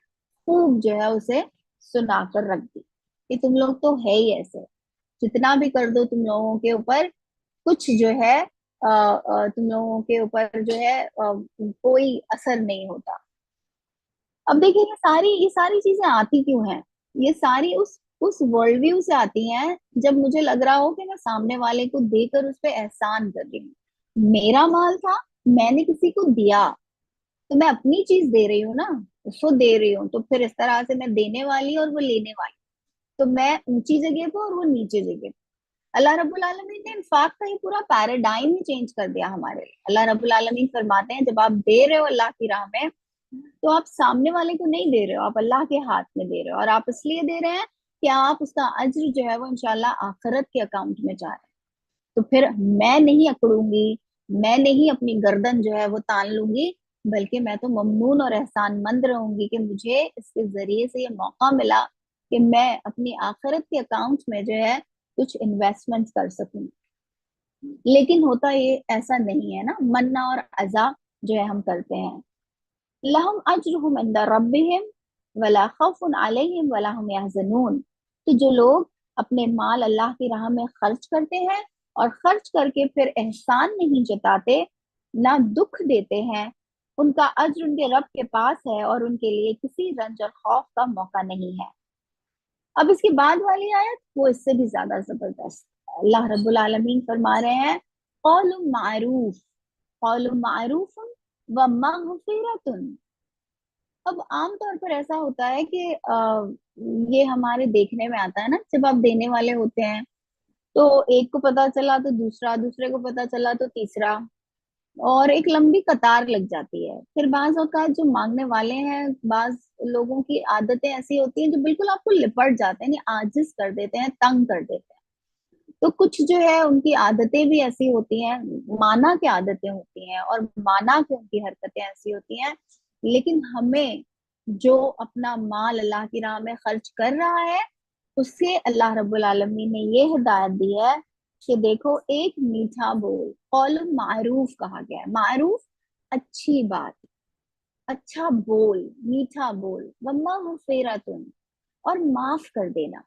خوب جو ہے اسے سنا کر رکھ دی کہ تم لوگ تو ہے ہی ایسے, جتنا بھی کر دو تم لوگوں کے اوپر کچھ جو ہے تم لوگوں کے اوپر جو ہے کوئی اثر نہیں ہوتا. اب دیکھیں یہ ساری چیزیں آتی کیوں ہیں, یہ ساری اس ورلڈ ویو سے آتی ہیں جب مجھے لگ رہا ہو کہ میں سامنے والے کو دے کر اس پہ احسان کر رہی ہوں. میرا مال تھا, میں نے کسی کو دیا, تو میں اپنی چیز دے رہی ہوں نا, اس کو دے رہی ہوں, تو پھر اس طرح سے میں دینے والی اور وہ لینے والی, تو میں اونچی جگہ پہ اور وہ نیچے جگہ پہ. اللہ رب العالمین نے انفاق کا یہ پورا پیراڈائم ہی چینج کر دیا ہمارے لیے. اللہ رب العالمین فرماتے ہیں جب آپ دے رہے ہو اللہ کی راہ میں, تو آپ سامنے والے کو نہیں دے رہے ہو, آپ اللہ کے ہاتھ میں دے رہے ہو, اور آپ اس لیے دے رہے ہیں کہ آپ اس کا اجر جو ہے وہ انشاءاللہ آخرت کے اکاؤنٹ میں جا رہے ہیں. تو پھر میں نہیں اکڑوں گی, میں نہیں اپنی گردن جو ہے وہ تان لوں گی, بلکہ میں تو ممنون اور احسان مند رہوں گی کہ مجھے اس کے ذریعے سے یہ موقع ملا کہ میں اپنی آخرت کے اکاؤنٹ میں جو ہے کچھ انویسٹمنٹ کر سکوں. لیکن ہوتا یہ ایسا نہیں ہے نا, مننا اور عزا جو ہے ہم کرتے ہیں. لہم اجرہم عند ربہم ولا خوف علیہم ولا ہم یحزنون. تو جو لوگ اپنے مال اللہ کی راہ میں خرچ کرتے ہیں اور خرچ کر کے پھر احسان نہیں جتاتے, نہ دکھ دیتے ہیں, ان کا اجر ان کے رب کے پاس ہے, اور ان کے لیے کسی رنج اور خوف کا موقع نہیں ہے. اب اس کے بعد والی آیت وہ اس سے بھی زیادہ زبردست. اللہ رب العالمین فرما رہے ہیں قول معروف, قول معروف و مغفرۃ. اب عام طور پر ایسا ہوتا ہے کہ یہ ہمارے دیکھنے میں آتا ہے نا, جب آپ دینے والے ہوتے ہیں تو ایک کو پتا چلا تو دوسرا, دوسرے کو پتا چلا تو تیسرا, اور ایک لمبی قطار لگ جاتی ہے. پھر بعض اوقات جو مانگنے والے ہیں, بعض لوگوں کی عادتیں ایسی ہوتی ہیں جو بالکل آپ کو لپٹ جاتے ہیں, یعنی عاجز کر دیتے ہیں, تنگ کر دیتے ہیں. تو کچھ جو ہے ان کی عادتیں بھی ایسی ہوتی ہیں, مانا کے عادتیں ہوتی ہیں, اور مانا کے ان کی حرکتیں ایسی ہوتی ہیں. لیکن ہمیں جو اپنا مال اللہ کی راہ میں خرچ کر رہا ہے, اس سے اللہ رب العالمین نے یہ ہدایت دی ہے کہ دیکھو ایک میٹھا بول, قول معروف کہا گیا ہے. معروف اچھی بات, اچھا بول, میٹھا بول. ومغفرۃ, اور معاف کر دینا.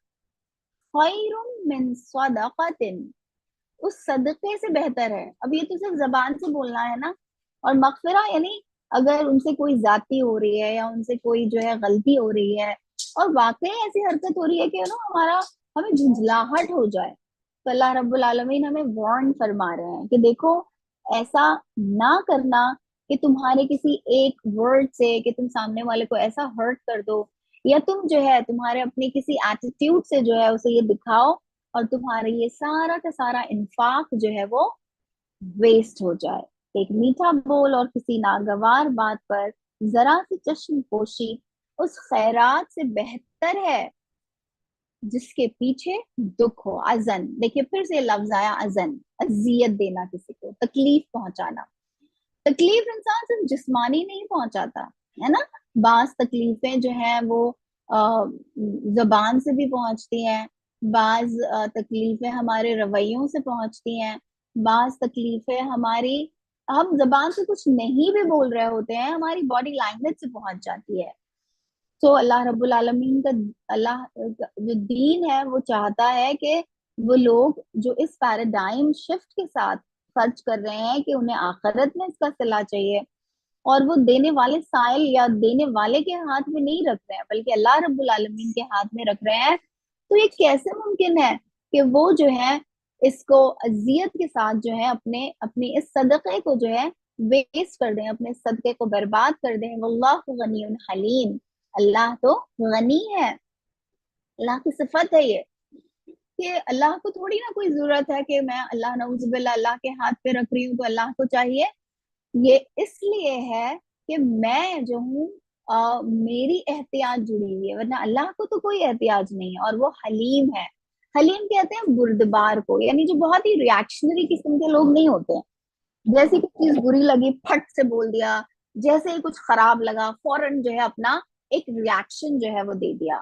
خیر من صدقۃ, اس صدقے سے بہتر ہے. اب یہ تو صرف زبان سے بولنا ہے نا, اور مغفرہ یعنی اگر ان سے کوئی زیادتی ہو رہی ہے یا ان سے کوئی جو ہے غلطی ہو رہی ہے, اور واقعی ایسی حرکت ہو رہی ہے کہ ہمیں جھنجھلاہٹ ہو جائے, تو اللہ رب العالمین ہمیں وارن فرما رہے ہیں کہ دیکھو ایسا نہ کرنا کہ تمہارے کسی ایک ورڈ سے کہ تم سامنے والے کو ایسا ہرٹ کر دو, یا تم جو ہے تمہارے اپنی کسی ایٹیٹیوڈ سے جو ہے اسے یہ دکھاؤ, اور تمہارے یہ سارا کا سارا انفاق جو ہے وہ ویسٹ ہو جائے. ایک میٹھا بول اور کسی ناگوار بات پر ذرا سی چشم پوشی اس خیرات سے بہتر ہے جس کے پیچھے دکھ ہو. ازن, دیکھیے پھر سے لفظ آیا ازن, اذیت دینا, کسی کو تکلیف پہنچانا. تکلیف انسان صرف جسمانی نہیں پہنچاتا ہے نا, بعض تکلیفیں جو ہیں وہ زبان سے بھی پہنچتی ہیں, بعض تکلیفیں ہمارے رویوں سے پہنچتی ہیں, بعض تکلیفیں ہماری, ہم زبان سے کچھ نہیں بھی بول رہے ہوتے ہیں, ہماری باڈی لینگویج سے پہنچ جاتی ہے. تو اللہ رب العالمین کا اللہ جو دین ہے وہ چاہتا ہے کہ وہ لوگ جو اس پیراڈائم شفٹ کے ساتھ خرچ کر رہے ہیں کہ انہیں آخرت میں اس کا صلہ چاہیے، اور وہ دینے والے سائل یا دینے والے کے ہاتھ میں نہیں رکھ رہے ہیں بلکہ اللہ رب العالمین کے ہاتھ میں رکھ رہے ہیں، تو یہ کیسے ممکن ہے کہ وہ جو ہے اس کو اذیت کے ساتھ جو ہے اپنی اس صدقے کو جو ہے ویسٹ کر دیں، اپنے صدقے کو برباد کر دیں. واللہ غنی حلیم، اللہ تو غنی ہے، اللہ کی صفت ہے یہ کہ اللہ کو تھوڑی نا کوئی ضرورت ہے کہ میں اللہ نعوذ باللہ اللہ کے ہاتھ پہ رکھ رہی ہوں تو اللہ کو چاہیے. یہ اس لیے ہے کہ میں جو ہوں میری احتیاط جڑی ہوئی ہے، ورنہ اللہ کو تو کوئی احتیاط نہیں ہے. اور وہ حلیم ہے. حلیم کہتے ہیں بردبار کو، یعنی جو بہت ہی ریاکشنری قسم کے لوگ نہیں ہوتے ہیں، جیسے کہ چیز بری لگی پھٹ سے بول دیا، جیسے ہی کچھ خراب لگا فوراً جو ہے اپنا ایک ریاکشن جو ہے وہ دے دیا.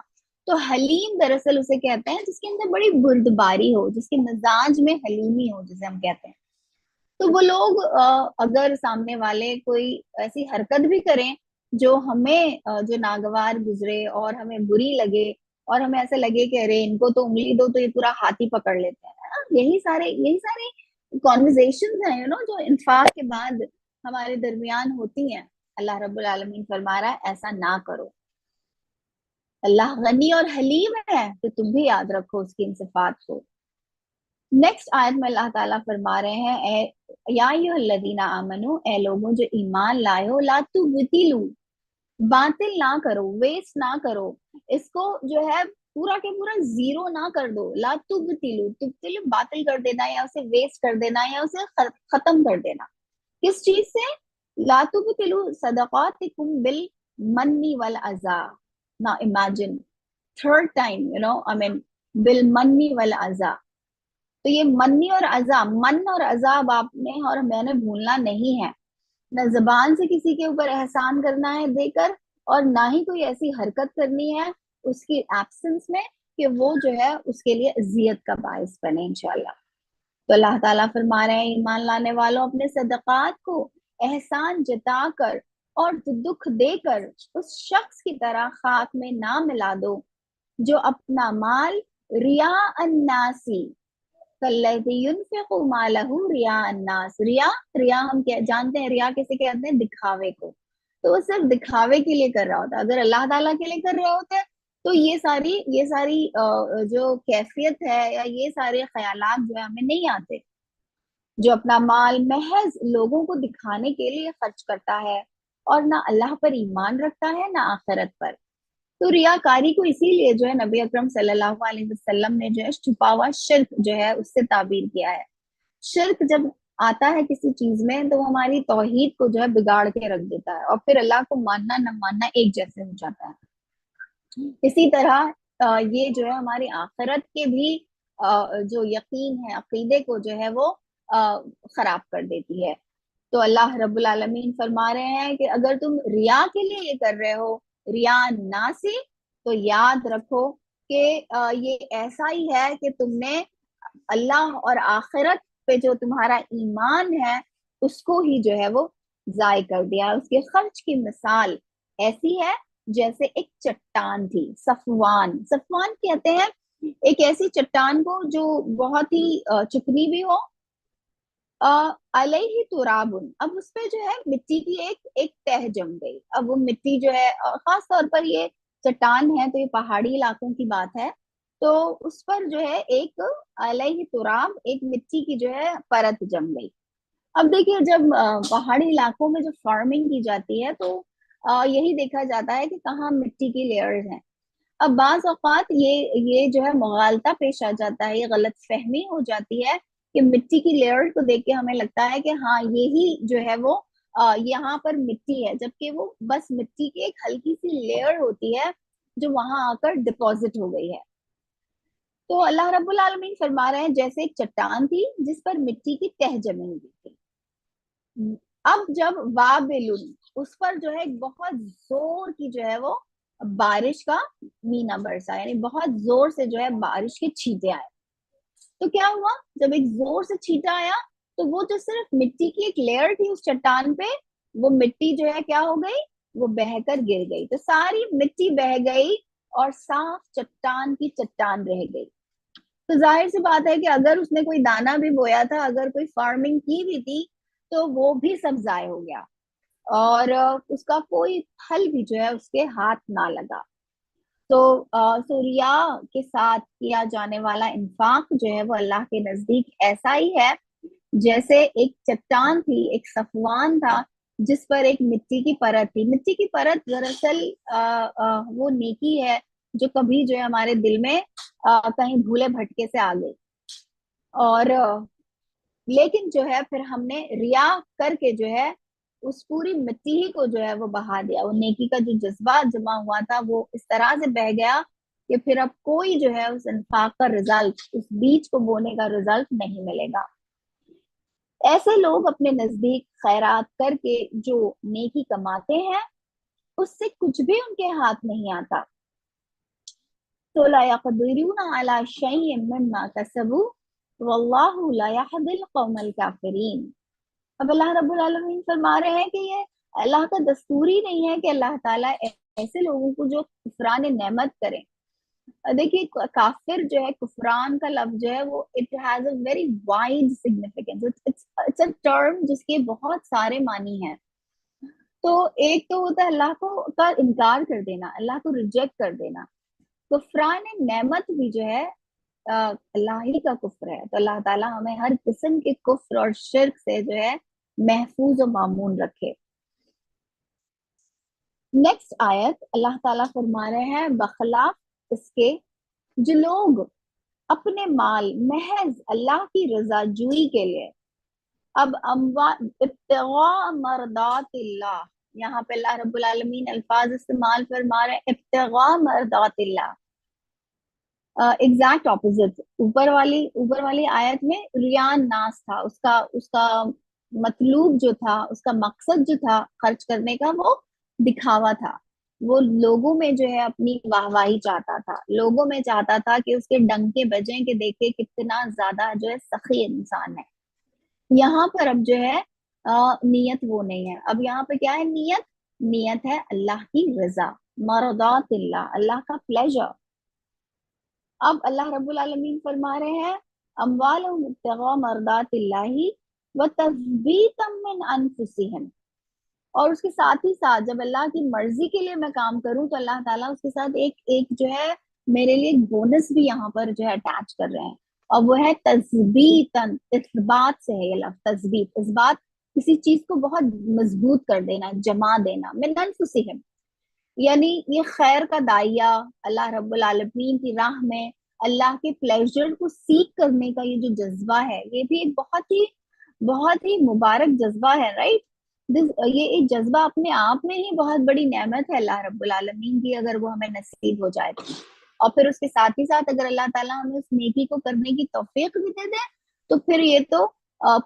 تو حلیم دراصل اسے کہتے ہیں جس کے اندر بڑی بردباری ہو، جس کے مزاج میں حلیمی ہو جسے ہم کہتے ہیں. تو وہ لوگ اگر سامنے والے کوئی ایسی حرکت بھی کریں جو ہمیں جو ناگوار گزرے اور ہمیں بری لگے اور ہمیں ایسا لگے کہ ارے ان کو تو انگلی دو تو یہ پورا ہاتھ ہی پکڑ لیتے ہیں، یہی سارے کانورزیشنز ہیں جو انفاق کے بعد ہمارے درمیان ہوتی ہیں. اللہ رب العالمین فرما رہا ہے ایسا نہ کرو. اللہ غنی اور حلیم ہے تو تم بھی یاد رکھو اس کی ان صفات کو. نیکسٹ آیت میں اللہ تعالیٰ فرما رہے ہیں یا ایھا الذین آمنو، اے لوگوں جو ایمان لائے ہو، لا تبطلوا، باطل نہ کرو، ویسٹ نہ کرو، اس کو جو ہے پورا کے پورا زیرو نہ کر دو. لا تبطلوا، تبطل باطل کر دینا یا اسے ویسٹ کر دینا یا اسے ختم کر دینا. کس چیز سے؟ لا تبطلوا صدقاتکم بالمن والاذی. نا امیجن تھرڈ ٹائم بالمن والاذی. تو یہ منی اور عزا، من اور عذاب آپ نے اور میں نے بھولنا نہیں ہے. نہ زبان سے کسی کے اوپر احسان کرنا ہے دے کر، اور نہ ہی کوئی ایسی حرکت کرنی ہے اس کی ایبسنس میں کہ وہ جو ہے اس کے لیے اذیت کا باعث بنے انشاءاللہ. تو اللہ تعالیٰ فرما رہے ہیں ایمان لانے والوں اپنے صدقات کو احسان جتا کر اور دکھ دے کر اس شخص کی طرح خاک میں نہ ملا دو جو اپنا مال ریاء الناسی کالذی ينفق مالہ ریاء الناس. ریا ہم جانتے ہیں ریا کیسے کہتے ہیں، دکھاوے کو. تو وہ صرف دکھاوے کے لیے کر رہا ہوتا. اگر اللہ تعالیٰ کے لیے کر رہے ہوتے تو یہ ساری جو کیفیت ہے یا یہ سارے خیالات جو ہے ہمیں نہیں آتے. جو اپنا مال محض لوگوں کو دکھانے کے لیے خرچ کرتا ہے اور نہ اللہ پر ایمان رکھتا ہے نہ آخرت پر. تو ریاکاری کو اسی لیے جو ہے نبی اکرم صلی اللہ علیہ وسلم نے جو ہے چھپا ہوا شرک جو ہے اس سے تعبیر کیا ہے. شرک جب آتا ہے کسی چیز میں تو وہ ہماری توحید کو جو ہے بگاڑ کے رکھ دیتا ہے اور پھر اللہ کو ماننا نہ ماننا ایک جیسے ہو جاتا ہے. اسی طرح یہ جو ہے ہماری آخرت کے بھی جو یقین ہے عقیدے کو جو ہے وہ خراب کر دیتی ہے. تو اللہ رب العالمین فرما رہے ہیں کہ اگر تم ریا کے لیے یہ کر رہے ہو، ریا ناسی، تو یاد رکھو کہ یہ ایسا ہی ہے کہ تم نے اللہ اور آخرت پہ جو تمہارا ایمان ہے اس کو ہی جو ہے وہ ضائع کر دیا. اس کے خرچ کی مثال ایسی ہے جیسے ایک چٹان تھی. صفوان کہتے ہیں ایک ایسی چٹان کو جو بہت ہی چکنی بھی ہو، علیہ ترابن، اب اس پہ جو ہے مٹی کی ایک تہ جم گئی. اب وہ مٹی جو ہے خاص طور پر یہ چٹان ہے تو یہ پہاڑی علاقوں کی بات ہے، تو اس پر جو ہے ایک علیہ تراب، ایک مٹی کی جو ہے پرت جم گئی. اب دیکھیے جب پہاڑی علاقوں میں جو فارمنگ کی جاتی ہے تو یہی دیکھا جاتا ہے کہ کہاں مٹی کی لیئرز ہیں. اب بعض اوقات یہ جو ہے مغالطہ پیش آ جاتا ہے، یہ غلط فہمی ہو جاتی ہے کہ مٹی کی لیئر کو دیکھ کے ہمیں لگتا ہے کہ ہاں یہی جو ہے وہ یہاں پر مٹی ہے، جبکہ وہ بس مٹی کی ایک ہلکی سی لیئر ہوتی ہے جو وہاں آ کر ڈپازٹ ہو گئی ہے. تو اللہ رب العالمین فرما رہے ہیں جیسے ایک چٹان تھی جس پر مٹی کی تہ جمی ہوئی تھی. اب جب وابل، اس پر جو ہے ایک بہت زور کی جو ہے وہ بارش کا مینا برسا، یعنی بہت زور سے جو ہے بارش کے چھینٹے آئے. تو کیا ہوا جب ایک زور سے چھینٹا آیا تو وہ جو صرف مٹی کی ایک لیئر تھی اس چٹان پہ، وہ مٹی جو ہے کیا ہو گئی، وہ بہہ کر گر گئی، تو ساری مٹی بہہ گئی اور صاف چٹان کی چٹان رہ گئی۔ تو ظاہر سی بات ہے کہ اگر اس نے کوئی دانا بھی بویا تھا، اگر کوئی فارمنگ کی بھی تھی، تو وہ بھی سب ضائع ہو گیا، اور اس کا کوئی پھل بھی جو ہے اس کے ہاتھ نہ لگا۔ تو سوریا کے ساتھ کیا جانے والا انفاق جو ہے وہ اللہ کے نزدیک ایسا ہی ہے جیسے ایک چٹان تھی، ایک صفوان تھا جس پر ایک مٹی کی پرت تھی۔ مٹی کی پرت دراصل وہ نیکی ہے جو کبھی جو ہے ہمارے دل میں کہیں بھولے بھٹکے سے آ گئی، اور لیکن جو ہے پھر ہم نے ریا کر کے جو ہے اس پوری مٹی ہی کو جو ہے وہ بہا دیا۔ وہ نیکی کا جو جذبہ جمع ہوا تھا وہ اس طرح سے بہ گیا کہ پھر اب کوئی جو ہے اس انفاق کا رزلٹ، اس بیج کو بونے کا رزلٹ نہیں ملے گا۔ ایسے لوگ اپنے نزدیک خیرات کر کے جو نیکی کماتے ہیں اس سے کچھ بھی ان کے ہاتھ نہیں آتا۔ تو لا يقدرون على شيء مما كسبوا والله لا يهدي القوم الكافرين۔ اب اللہ رب العالمین فرما رہے ہیں کہ یہ اللہ کا دستور ہی نہیں ہے کہ اللہ تعالیٰ ایسے لوگوں کو جو کفران نعمت کریں۔ دیکھیے کافر جو ہے، کفران کا لفظ جو ہے وہ it has a very wide significance, it's a term جس کے بہت سارے معنی ہیں۔ تو ایک تو ہوتا ہے اللہ کو کا انکار کر دینا، اللہ کو ریجیکٹ کر دینا۔ کفران نعمت بھی جو ہے اللہ ہی کا کفر ہے۔ تو اللہ تعالیٰ ہمیں ہر قسم کے کفر اور شرک سے جو ہے محفوظ و معمون رکھے۔ نیکسٹ آیت اللہ تعالیٰ فرما رہے ہیں بخلاف اس کے جو لوگ اپنے مال محض اللہ کی رضا جوئی کے لیے، اب ابتغاء مرضات اللہ، یہاں پہ اللہ رب العالمین الفاظ استعمال فرما رہے ہیں ابتغاء مرضات اللہ، ایگزیکٹ اپوزٹ۔ اوپر والی آیت میں ریان ناس تھا، اس کا مطلوب جو تھا، اس کا مقصد جو تھا خرچ کرنے کا وہ دکھاوا تھا، وہ لوگوں میں جو ہے اپنی واہ واہی چاہتا تھا، لوگوں میں چاہتا تھا کہ اس کے ڈنکے بجیں کہ دیکھے کتنا زیادہ جو ہے سخی انسان ہے۔ یہاں پر اب جو ہے نیت وہ نہیں ہے، اب یہاں پہ کیا ہے؟ نیت ہے اللہ کی رضا، مرضات اللہ، اللہ کا پلیجر۔ اب اللہ رب العالمین فرما رہے ہیں اموالہم ابتغاء مرضات اللہ وتثبیتا من انفسہم، اور اس کے ساتھ ہی ساتھ جب اللہ کی مرضی کے لیے میں کام کروں تو اللہ تعالیٰ اس کے ساتھ ایک جو ہے میرے لیے ایک بونس بھی یہاں پر جو ہے اٹیچ کر رہے ہیں، اور وہ ہے تثبیتاً، اثبات سے ہے یہ لفظ تثبیت، اثبات کسی چیز کو بہت مضبوط کر دینا، جما دینا، من انفسہم، یعنی یہ خیر کا دائیا، اللہ رب العالمین کی راہ میں اللہ کے پلیزر کو سیکھ کرنے کا یہ جو جذبہ ہے، یہ بھی ایک بہت ہی مبارک جذبہ ہے، رائٹ؟ یہ ایک جذبہ اپنے آپ میں ہی بہت بڑی نعمت ہے اللہ رب العالمین کی، اگر وہ ہمیں نصیب ہو جائے تو۔ اور پھر اس کے ساتھ ہی ساتھ اگر اللہ تعالیٰ ہمیں اس نیکی کو کرنے کی توفیق بھی دے دے تو پھر یہ تو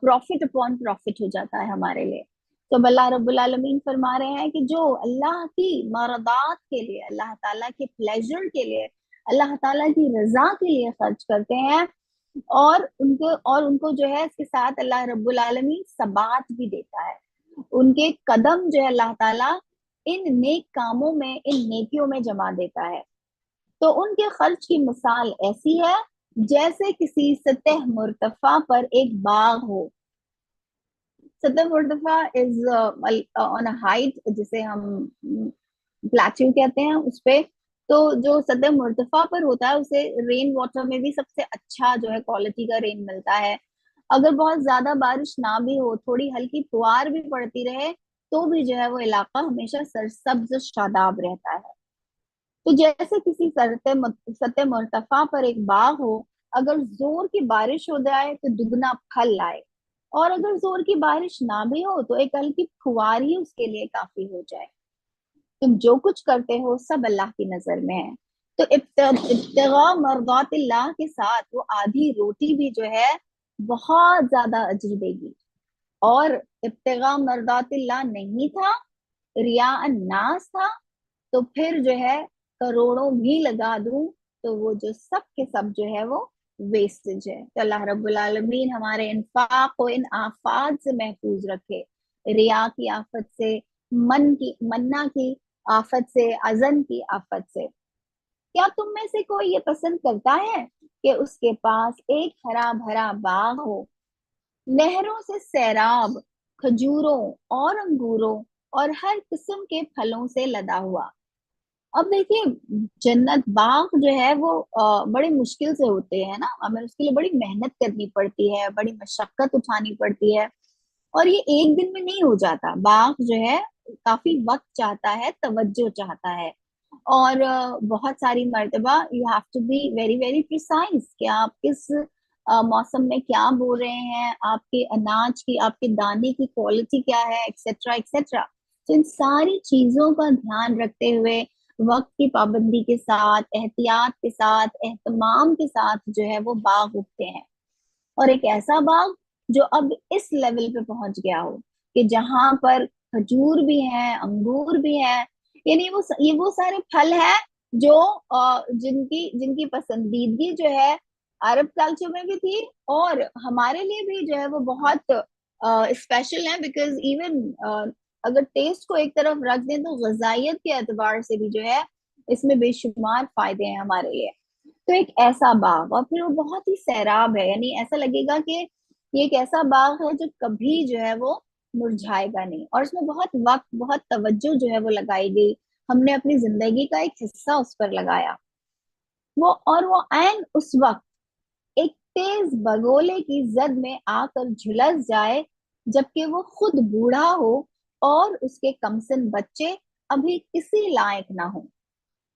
پروفٹ اپون پروفٹ ہو جاتا ہے ہمارے لیے۔ تو اللہ رب العالمین فرما رہے ہیں کہ جو اللہ کی مرضات کے لیے، اللہ تعالیٰ کے پلیزر کے لیے، اللہ تعالیٰ کی رضا کے لیے خرچ کرتے ہیں، اور ان کو جو ہے اس کے ساتھ اللہ رب العالمین ثبات بھی دیتا ہے، ان کے قدم جو ہے اللہ تعالیٰ ان نیک کاموں میں، ان نیکیوں میں جما دیتا ہے۔ تو ان کے خرچ کی مثال ایسی ہے جیسے کسی سطح مرتفع پر ایک باغ ہو۔ سطح مرتفع از آن اے ہائٹ، جسے ہم پلاٹیو کہتے ہیں، اس پہ تو جو سطح مرتفع پر ہوتا ہے اسے رین واٹر میں بھی سب سے اچھا جو ہے کوالٹی کا رین ملتا ہے۔ اگر بہت زیادہ بارش نہ بھی ہو، تھوڑی ہلکی فوار بھی پڑتی رہے تو بھی جو ہے وہ علاقہ ہمیشہ سرسبز شاداب رہتا ہے۔ تو جیسے کسی سطح مرتفع پر ایک باغ ہو، اگر زور کی بارش ہو جائے تو دگنا پھل لائے، اور اگر زور کی بارش نہ بھی ہو تو ایک ہلکی پھوار ہی اس کے لیے کافی ہو جائے۔ تم جو کچھ کرتے ہو سب اللہ کی نظر میں ہے۔ تو ابتغاء مرضات اللہ کے ساتھ وہ آدھی روٹی بھی جو ہے بہت زیادہ اجر دے گی، اور ابتغاء مرضات اللہ نہیں تھا، ریا الناس تھا، تو پھر جو ہے کروڑوں بھی لگا دوں تو وہ جو سب کے سب جو ہے وہ ویسٹیج ہے۔ تو اللہ رب العالمین ہمارے انفاق کو ان آفات سے محفوظ رکھے، ریا کی آفت سے، मन्ना की आफत से, अजन की आफत से। क्या तुम में से कोई ये पसंद करता है कि उसके पास एक हरा भरा बाग हो, नहरों से सैराब, खजूरों और अंगूरों और हर किस्म के फलों से लदा हुआ। अब देखिए, जन्नत बाग जो है वो बड़े मुश्किल से होते हैं ना, हमें उसके लिए बड़ी मेहनत करनी पड़ती है, बड़ी मशक्कत उठानी पड़ती है, और ये एक दिन में नहीं हो जाता। बाग जो है काफी वक्त चाहता है, तवज्जो चाहता है, और बहुत सारी मर्तबा you have to be very very precise कि आप किस मौसम में क्या बो रहे हैं, आपके अनाज की, आपके दाने की क्वालिटी क्या है, एक्सेट्रा एक्सेट्रा। तो इन सारी चीजों का ध्यान रखते हुए, वक्त की पाबंदी के साथ, एहतियात के साथ, एहतमाम के साथ जो है वो बाग उगते हैं। और एक ऐसा बाग जो अब इस लेवल पे पहुंच गया हो कि जहां पर खजूर भी है, अंगूर भी है, यानी वो सारे फल हैं जो जिनकी जिनकी पसंदीदगी जो है अरब कल्चर में भी थी, और हमारे लिए भी जो है वो बहुत स्पेशल है। बिकॉज इवन अगर टेस्ट को एक तरफ रख दें तो गजाइत के एतबार से भी जो है इसमें बेशुमार फायदे हैं हमारे लिए। तो एक ऐसा बाग, और फिर वो बहुत ही सैराब है, यानी ऐसा लगेगा कि ये एक ऐसा बाग है जो कभी जो है वो मुरझाएगा नहीं, और उसमें बहुत वक्त, बहुत तवज्जो जो है वो लगाई गई। हमने अपनी जिंदगी का एक हिस्सा उस पर लगाया। वो ऐन उस वक्त एक तेज बगोले की जद में आकर झुलस जाए, जबकि वो खुद बूढ़ा हो और उसके कमसिन बच्चे अभी किसी लायक ना हो।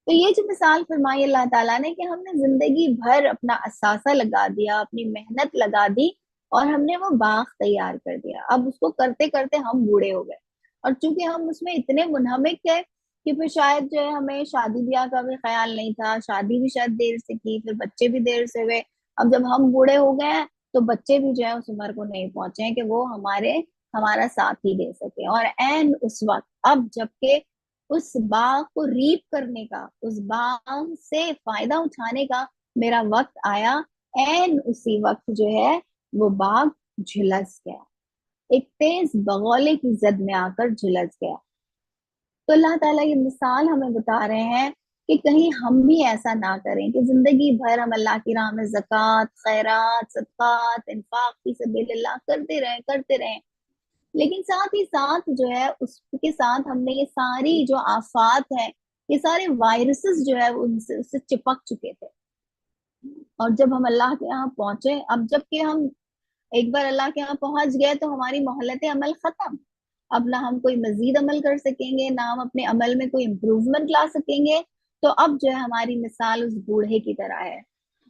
तो ये जो मिसाल फरमाई अल्लाह ताला ने कि हमने जिंदगी भर अपना असासा लगा दिया, अपनी मेहनत लगा दी, और हमने वो बाग तैयार कर दिया। अब उसको करते करते हम बूढ़े हो गए, और चूंकि हम उसमें इतने मुनहमिक थे कि फिर शायद जो है हमें शादी ब्याह का भी ख्याल नहीं था, शादी भी शायद देर से की, फिर बच्चे भी देर से हुए। अब जब हम बूढ़े हो गए हैं तो बच्चे भी जो है उस उम्र को नहीं पहुंचे हैं कि वो हमारा साथ ही दे सके। और एन उस वक्त, अब जबकि उस बाग को रीप करने का, उस बाग से फायदा उठाने का मेरा वक्त आया, एन उसी वक्त जो है वो बाग झुलस गया, एक तेज बगौले की जद में आकर झुलस गया। तो अल्लाह ताला ये मिसाल हमें बता रहे हैं कि कहीं हम भी ऐसा ना करें कि जिंदगी भर हम अल्लाह की राह में ज़कात, खैरात, सदकात, इन्फाक फी सबिलिल्लाह करते रहें, लेकिन साथ ही साथ जो है उसके साथ हमने ये सारी जो आफात है, ये सारे वायरसेस जो है वो उनसे उससे चिपक चुके थे। और जब हम अल्लाह के यहाँ पहुंचे, अब जबकि हम एक बार अल्लाह के यहाँ पहुंच गए तो हमारी मोहलत अमल खत्म। अब ना हम कोई मजीद अमल कर सकेंगे, ना हम अपने अमल में कोई इम्प्रूवमेंट ला सकेंगे। तो अब जो है हमारी मिसाल उस बूढ़े की तरह है,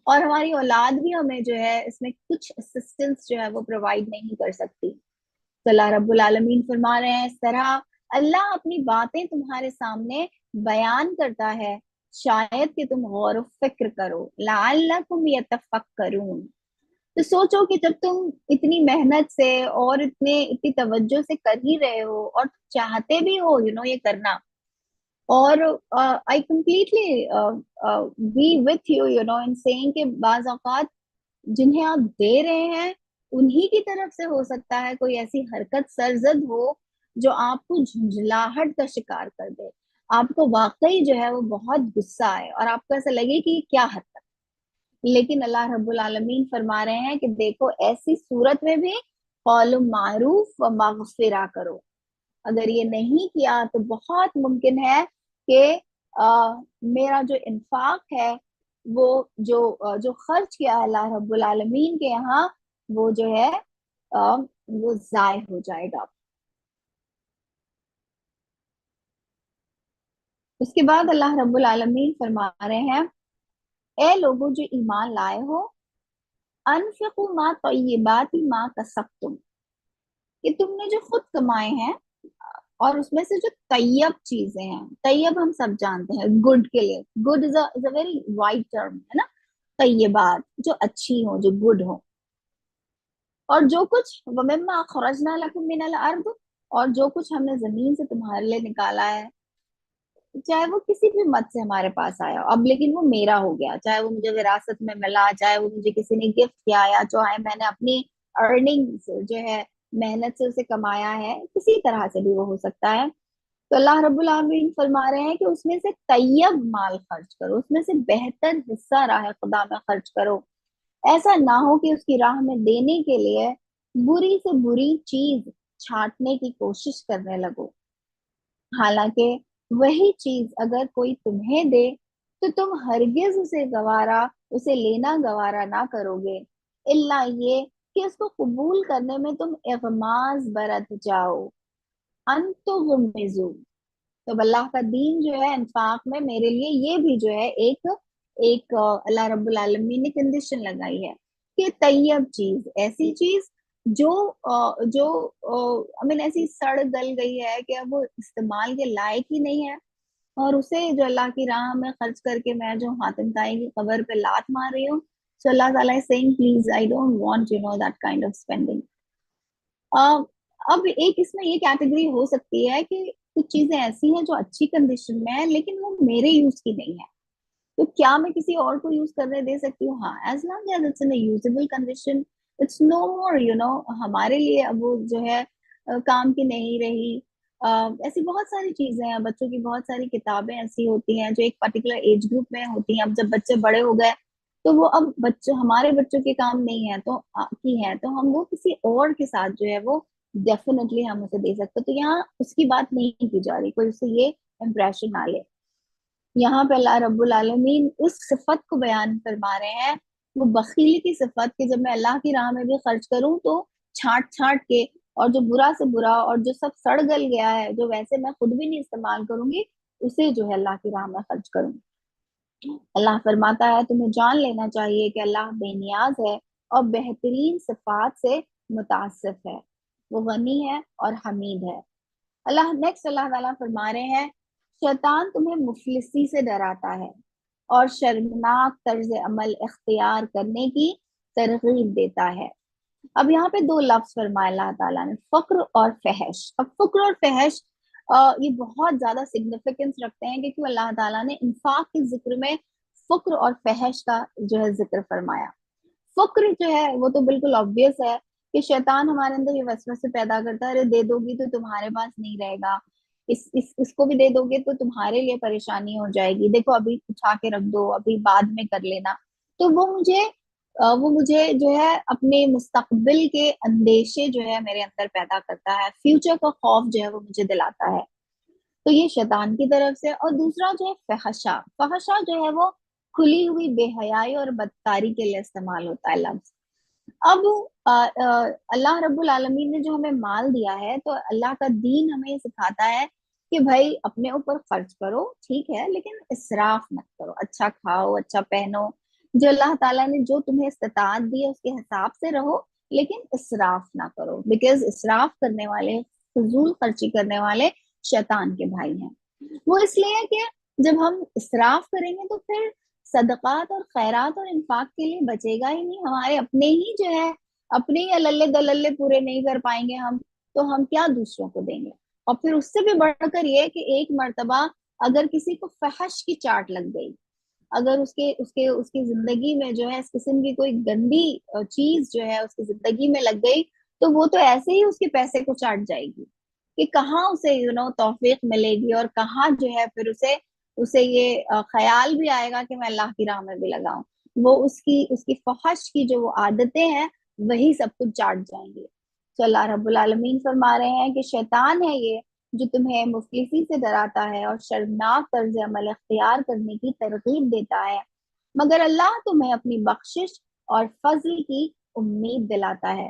और हमारी औलाद भी हमें जो है इसमें कुछ असिस्टेंस जो है वो प्रोवाइड नहीं कर सकती। तो अल्लाह रब्बुल आलमीन फरमा रहे हैं, इस तरह अल्लाह अपनी बातें तुम्हारे सामने बयान करता है, शायद कि तुम गौर व फिक्र करो, लअल्लकुम यतफक्करून। तो सोचो कि जब तुम इतनी मेहनत से और इतनी तवज्जो से कर ही रहे हो, और चाहते भी हो ये करना, और I completely B with you know in saying कि बाज औकात जिन्हें आप दे रहे हैं उन्हीं की तरफ से हो सकता है कोई ऐसी हरकत सरजद हो जो आपको झुंझलाहट का शिकार कर दे, आपको वाकई जो है वो बहुत गुस्सा आए, और आपको ऐसा लगे कि ये क्या हरकत। लेकिन अल्लाह रब्बुल आलमीन फरमा रहे हैं कि देखो, ऐसी सूरत में भी कौल मारूफ व मगफिरा करो। अगर ये नहीं किया तो बहुत मुमकिन है कि मेरा जो इन्फाक है, वो जो खर्च किया है अल्लाह रब्बुल आलमीन के यहाँ, वो जो है वो जाय हो जाएगा। उसके बाद अल्लाह रब्बुल आलमीन फरमा रहे हैं, ए लोगों जो ईमान लाए हो, अनफिकु मा तय्यिबाति मा कसब्तुम, कि तुमने जो खुद कमाए हैं, और उसमें से जो तैयब चीजें हैं, तैयब हम सब जानते हैं गुड के लिए, good is a very wide term है ना। तैयबात जो अच्छी हो, जो गुड हो, और जो कुछ वमिम्मा अखरजना लकुम मिनल अर्द, और जो कुछ हमने जमीन से तुम्हारे लिए निकाला है, चाहे वो किसी भी मत से हमारे पास आया अब, लेकिन वो मेरा हो गया, चाहे वो मुझे विरासत में मिला, चाहे वो मुझे किसी ने गिफ्ट किया, या चाहे मैंने अपनी अर्निंग्स जो है मेहनत से उसे कमाया है, किसी तरह से भी वो हो सकता है। تو اللہ رب العالمین فرما رہے ہیں کہ اس میں سے طیب مال خرچ کرو، اس میں سے بہتر حصہ راہ خدا میں خرچ کرو. ایسا نہ ہو کہ اس کی راہ میں دینے کے لیے بری سے بری چیز چھانٹنے کی کوشش کرنے لگو. حالانکہ وہی چیز اگر کوئی تمہیں دے تو تم ہرگز اسے لینا گوارا نہ کرو گے، الا یہ کہ اس کو قبول کرنے میں تم اغماض برت جاؤ. انتغمزو. تو اللہ کا دین جو ہے انفاق میں میرے لیے یہ بھی جو ہے ایک اللہ رب العالمین نے کنڈیشن لگائی ہے کہ طیب چیز، ایسی چیز جو جو ایسی سڑ گل گئی ہے کہ اب وہ استعمال کے لائق ہی نہیں ہے، اور اسے جو اللہ کی راہ میں خرچ کر کے میں جو حاتم طائی کی قبر پہ لات مار رہی ہوں. So اللہ تعالیٰ is saying please I don't want that kind of spending. اب ایک اس میں یہ کیٹیگری ہو سکتی ہے کہ کچھ چیزیں ایسی ہیں جو اچھی کنڈیشن میں ہے لیکن وہ میرے یوز کی نہیں ہے، تو کیا میں کسی اور کو یوز کرنے دے سکتی ہوں؟ ہاں، as long as it's in usable condition it's no more ہمارے لیے اب وہ جو ہے کام کی نہیں رہی. ایسی بہت ساری چیزیں ہیں، بچوں کی بہت ساری کتابیں ایسی ہوتی ہیں جو ایک پرٹیکولر ایج گروپ میں ہوتی ہیں. اب جب بچے بڑے ہو گئے تو وہ اب ہمارے بچوں کے کام نہیں ہے تو ہم وہ کسی اور کے ساتھ جو ہے وہ ڈیفینیٹلی ہم اسے دے سکتے. تو یہاں اس کی بات نہیں کی جا رہی، کوئی اسے یہ امپریشن نہ لے. یہاں پہ اللہ رب العالمین اس صفت کو بیان فرما رہے ہیں، وہ بخیلی کی صفت، کہ جب میں اللہ کی راہ میں بھی خرچ کروں تو چھانٹ چھانٹ کے، اور جو برا سے برا اور جو سب سڑ گل گیا ہے جو ویسے میں خود بھی نہیں استعمال کروں گی اسے جو ہے اللہ کی راہ میں خرچ کروں. اللہ فرماتا ہے تمہیں جان لینا چاہیے کہ اللہ بے نیاز ہے اور بہترین صفات سے متاصف ہے، وہ غنی ہے اور حمید ہے. اللہ تعالیٰ فرما رہے ہیں شیطان تمہیں مفلسی سے ڈراتا ہے اور شرمناک طرز عمل اختیار کرنے کی ترغیب دیتا ہے. اب یہاں پہ دو لفظ فرمایا اللہ تعالیٰ نے، فقر اور فحش. اب فقر اور فحش یہ بہت زیادہ سگنیفیکنس رکھتے ہیں کہ کیوں اللہ تعالیٰ نے انفاق کے ذکر میں فقر اور فحش کا جو ہے ذکر فرمایا. فقر جو ہے وہ تو بالکل آبویس ہے کہ شیطان ہمارے اندر یہ وسوسے پیدا کرتا ہے، ارے دے دو گی تو تمہارے پاس نہیں رہے گا، اس کو بھی دے دو گے تو تمہارے لیے پریشانی ہو جائے گی، دیکھو ابھی اٹھا کے رکھ دو، ابھی بعد میں کر لینا. تو وہ مجھے جو ہے اپنے مستقبل کے اندیشے جو ہے میرے اندر پیدا کرتا ہے، فیوچر کا خوف جو ہے وہ مجھے دلاتا ہے. تو یہ شیطان کی طرف سے. اور دوسرا جو ہے فحشا جو ہے وہ کھلی ہوئی بے حیائی اور بدکاری کے لیے استعمال ہوتا ہے لفظ. اب اللہ رب العالمین نے جو ہمیں مال دیا ہے تو اللہ کا دین ہمیں یہ سکھاتا ہے کہ بھائی اپنے اوپر خرچ کرو ٹھیک ہے، لیکن اسراف مت کرو. اچھا کھاؤ، اچھا پہنو، جو اللہ تعالیٰ نے جو تمہیں استطاعت دی ہے اس کے حساب سے رہو، لیکن اسراف نہ کرو، بیکاز اسراف کرنے والے، فضول خرچی کرنے والے شیطان کے بھائی ہیں. وہ اس لیے کہ جب ہم اسراف کریں گے تو پھر صدقات اور خیرات اور انفاق کے لیے بچے گا ہی نہیں. ہمارے اپنے ہی جو ہے اپنے ہی اللے دللے پورے نہیں کر پائیں گے ہم، تو ہم کیا دوسروں کو دیں گے؟ اور پھر اس سے بھی بڑھ کر یہ کہ ایک مرتبہ اگر کسی کو فحش کی چاٹ لگ گئی، اگر اس کی زندگی میں جو ہے اس قسم کی کوئی گندی چیز جو ہے اس کی زندگی میں لگ گئی تو وہ تو ایسے ہی اس کے پیسے کو چاٹ جائے گی کہ کہاں اسے توفیق ملے گی، اور کہاں جو ہے پھر اسے یہ خیال بھی آئے گا کہ میں اللہ کی راہ میں بھی لگاؤں. وہ اس کی فحش کی جو وہ عادتیں ہیں وہی سب کچھ چاٹ جائیں گے. تو اللہ رب العالمین فرما رہے ہیں کہ شیطان ہے یہ جو تمہیں مفلسی سے ڈراتا ہے اور شرمناک طرز عمل اختیار کرنے کی ترغیب دیتا ہے، مگر اللہ تمہیں اپنی بخشش اور فضل کی امید دلاتا ہے.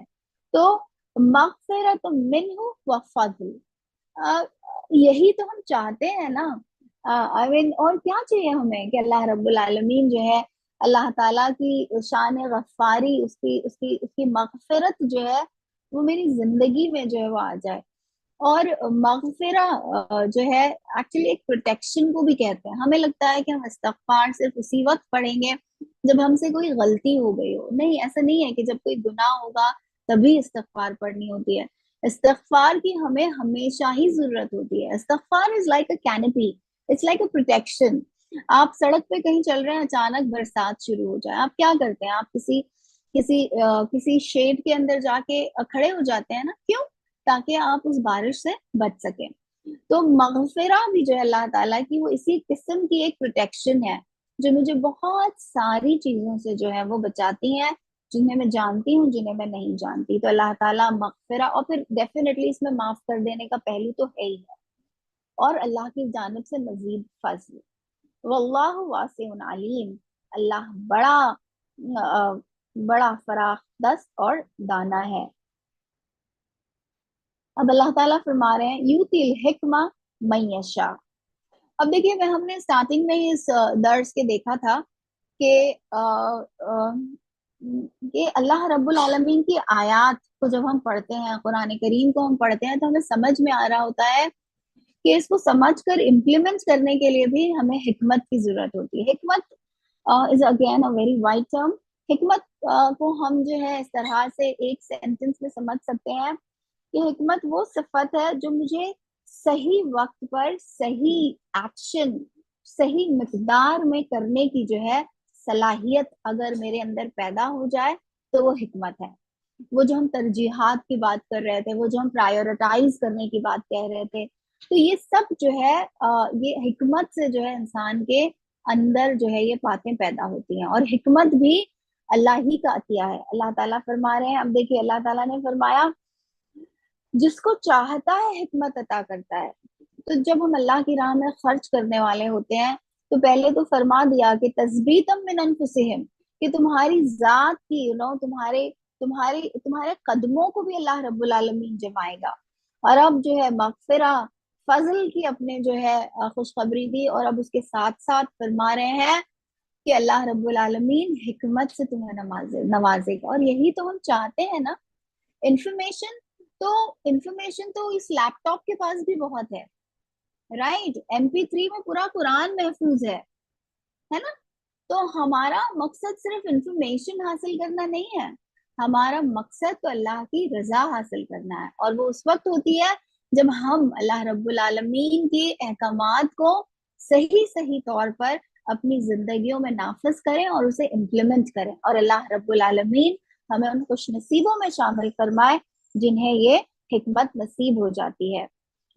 تو مغفرت منہ و فضل، یہی تو ہم چاہتے ہیں نا. اور کیا چاہیے ہمیں کہ اللہ رب العالمین جو ہے اللہ تعالیٰ کی شان غفاری، اس کی مغفرت جو ہے وہ میری زندگی میں جو ہے وہ آ جائے. اور مغفرہ جو ہے ایکچولی ایک پروٹیکشن کو بھی کہتے ہیں. ہمیں لگتا ہے کہ ہم استغفار صرف اسی وقت پڑھیں گے جب ہم سے کوئی غلطی ہو گئی ہو. نہیں، ایسا نہیں ہے کہ جب کوئی گناہ ہوگا تبھی استغفار پڑھنی ہوتی ہے. استغفار کی ہمیں ہمیشہ ہی ضرورت ہوتی ہے. استغفار is like a canopy, it's like a protection. آپ سڑک پہ کہیں چل رہے ہیں، اچانک برسات شروع ہو جائے، آپ کیا کرتے ہیں؟ آپ کسی شیڈ کے اندر جا کے کھڑے ہو جاتے ہیں نا. کیوں؟ تاکہ آپ اس بارش سے بچ سکیں. तो मगफिरा भी जो है अल्लाह ताला की, वो इसी किस्म की एक प्रोटेक्शन है जो मुझे बहुत सारी चीजों से जो है वो बचाती हैं, जिन्हें मैं जानती हूँ, जिन्हें मैं नहीं जानती। तो अल्लाह ताला मगफिरा, और फिर डेफिनेटली इसमें माफ कर देने का पहलू तो है ही है, और अल्लाह की जानिब से मजीद फजल। वल्लाहु वासिउन अलीम, अल्लाह बड़ा बड़ा फराख दस्त और दाना है। अब अल्लाह ताला फरमा रहे हैं यूतिल हिकमा मैयशा। अब देखिए, मैं हमने स्टार्टिंग में ही इस दर्स के देखा था कि कि अल्लाह रब्बुल आलमीन की आयत को जब हम पढ़ते हैं, कुरान करीम को हम पढ़ते हैं, तो हमें समझ में आ रहा होता है कि इसको समझ कर इम्प्लीमेंट करने के लिए भी हमें हिकमत की जरूरत होती है। हिकमत is again a very wide term. हिकमत को हम जो है इस तरह से एक सेंटेंस में समझ सकते हैं कि हिकमत वो सिफत है जो मुझे सही वक्त पर सही एक्शन सही मिकदार में करने की जो है सलाहियत अगर मेरे अंदर पैदा हो जाए, तो वो हिकमत है। वो जो हम तरजीहात की बात कर रहे थे, वो जो हम प्रायोरिटाइज करने की बात कह रहे थे, तो ये सब जो है ये हिकमत से जो है इंसान के अंदर जो है ये बातें पैदा होती हैं। और हिकमत भी अल्लाह ही का अतिया है। अल्लाह ताला फरमा रहे हैं, अब देखिए अल्लाह ताला ने फरमाया जिसको चाहता है हिकमत अता करता है। तो जब हम अल्लाह की राह में खर्च करने वाले होते हैं, तो पहले तो फरमा दिया कि तस्बीतम मिन अनफुसिहिम, कि तुम्हारी जात की तुम्हारे तुम्हारे तुम्हारे कदमों को भी अल्लाह रब्बुल आलमीन जमाएगा। और अब जो है मगफिरा, फजल की अपने जो है खुशखबरी दी, और अब उसके साथ साथ फरमा रहे हैं कि अल्लाह रब्बुल आलमीन हिकमत से तुम्हें नवाजेगा। और यही तो हम चाहते हैं ना। इंफॉर्मेशन तो इंफॉर्मेशन तो इस लैपटॉप के पास भी बहुत है, राइट। MP3 में पूरा कुरान महफूज है ना। तो हमारा मकसद सिर्फ इंफॉर्मेशन हासिल करना नहीं है, हमारा मकसद तो अल्लाह की रजा हासिल करना है। और वो उस वक्त होती है जब हम अल्लाह रब्बुल आलमीन के अहकामात को सही सही तौर पर अपनी जिंदगियों में नाफिज करें और उसे इम्प्लीमेंट करें। और अल्लाह रब्बुल आलमीन हमें उन खुश नसीबों में शामिल फरमाए जिन्हें ये हिकमत नसीब हो जाती है।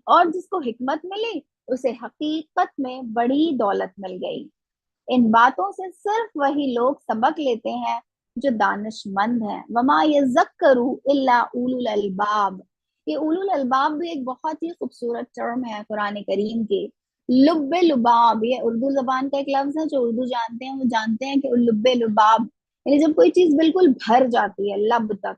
और जिसको हिकमत मिली, उसे हकीकत में बड़ी दौलत मिल गई। इन बातों से सिर्फ वही लोग सबक लेते हैं जो दानिशमंद हैं। वमा यज़क्करू इल्ला उलुल अलबाब। ये उलुल अलबाब भी एक बहुत ही खूबसूरत टर्म है कुरान करीम के। लुब्बे लुबाब, ये उर्दू जबान का एक लफ्ज है, जो उर्दू जानते हैं वो जानते हैं कि लुब्बे लुबाब यानी जब कोई चीज बिल्कुल भर जाती है लब तक,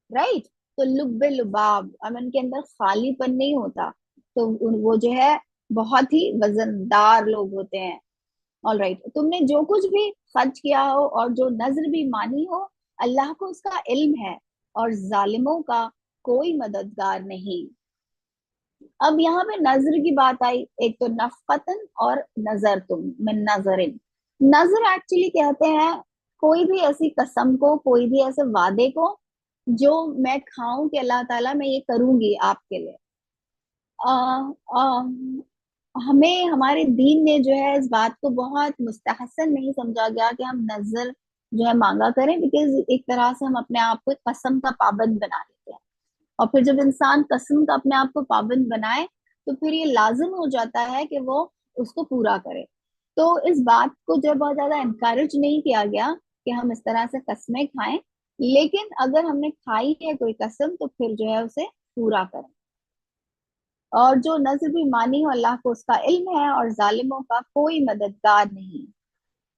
राइट। तो लुब्बे लुबाब, अब उनके अंदर खालीपन नहीं होता, तो वो जो है बहुत ही वजनदार लोग होते हैं। ऑल राइट, तुमने जो कुछ भी खर्च किया हो और जो नजर भी मानी हो, अल्लाह को उसका इल्म है, और जालिमों का कोई मददगार नहीं। अब यहाँ पे नजर की बात आई, एक तो नफकतन और नजर, तुम मिन नजरिन। नजर एक्चुअली कहते हैं कोई भी ऐसी कसम को, कोई भी ऐसे वादे को जो मैं खाऊं कि अल्लाह ताला मैं ये करूंगी आपके लिए। आ, आ, हमें हमारे दीन ने जो है इस बात को बहुत मुस्तहसन नहीं समझा गया कि हम नजर जो है मांगा करें, बिकॉज एक तरह से हम अपने आप को एक कसम का पाबंद बना लेते हैं। और फिर जब इंसान कसम का अपने आप को पाबंद बनाए, तो फिर ये लाजिम हो जाता है कि वो उसको पूरा करे। तो इस बात को जो बहुत ज्यादा इनकरेज नहीं किया गया कि हम इस तरह से कस्में खाएं, लेकिन अगर हमने खाई है कोई कसम, तो फिर जो है उसे पूरा करें। और जो नजर भी मानी हो, अल्लाह को उसका इल्म है, और जालिमों का कोई मददगार नहीं।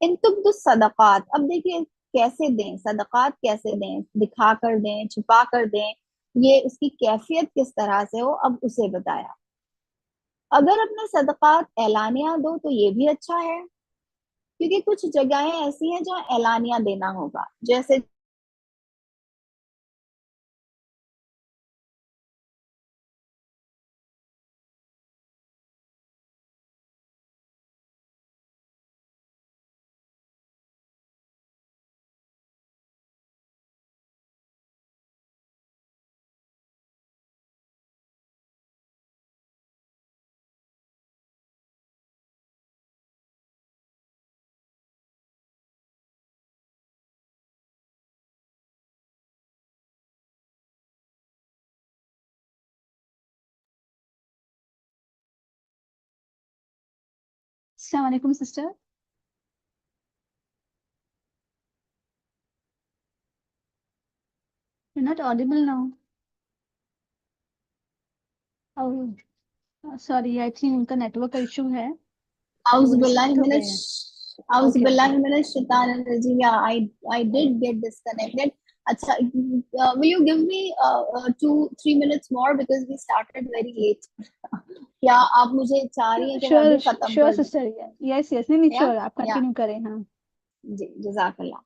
इन तुम सदकात, अब देखिए कैसे दें सदकात, कैसे दें, दिखा कर दें, छुपा कर दें, ये उसकी कैफियत किस तरह से हो, अब उसे बताया। अगर अपने सदकात एलानिया दो तो ये भी अच्छा है, क्योंकि कुछ जगहें ऐसी हैं जहाँ एलानिया देना होगा, जैसे अस्सलाम वालेकुम sister. You're not audible now. Oh, sorry, I think उनका नेटवर्क का इशू है तो वो डिस्कनेक्ट हो गए हैं. Okay, औज़ुबिल्लाहिमिनश्शैतानिर्रजीम. Yeah, I did get disconnected. अच्छा, will you give me 2-3 minutes more because we started very late. क्या आप मुझे चाह रही हैं कि मैं अभी खत्म श्योर कर दूं? सिस्टर. यस यस, नहीं या श्योर, आप या कंटिन्यू करें. हाँ जी, जज़ाकल्लाह.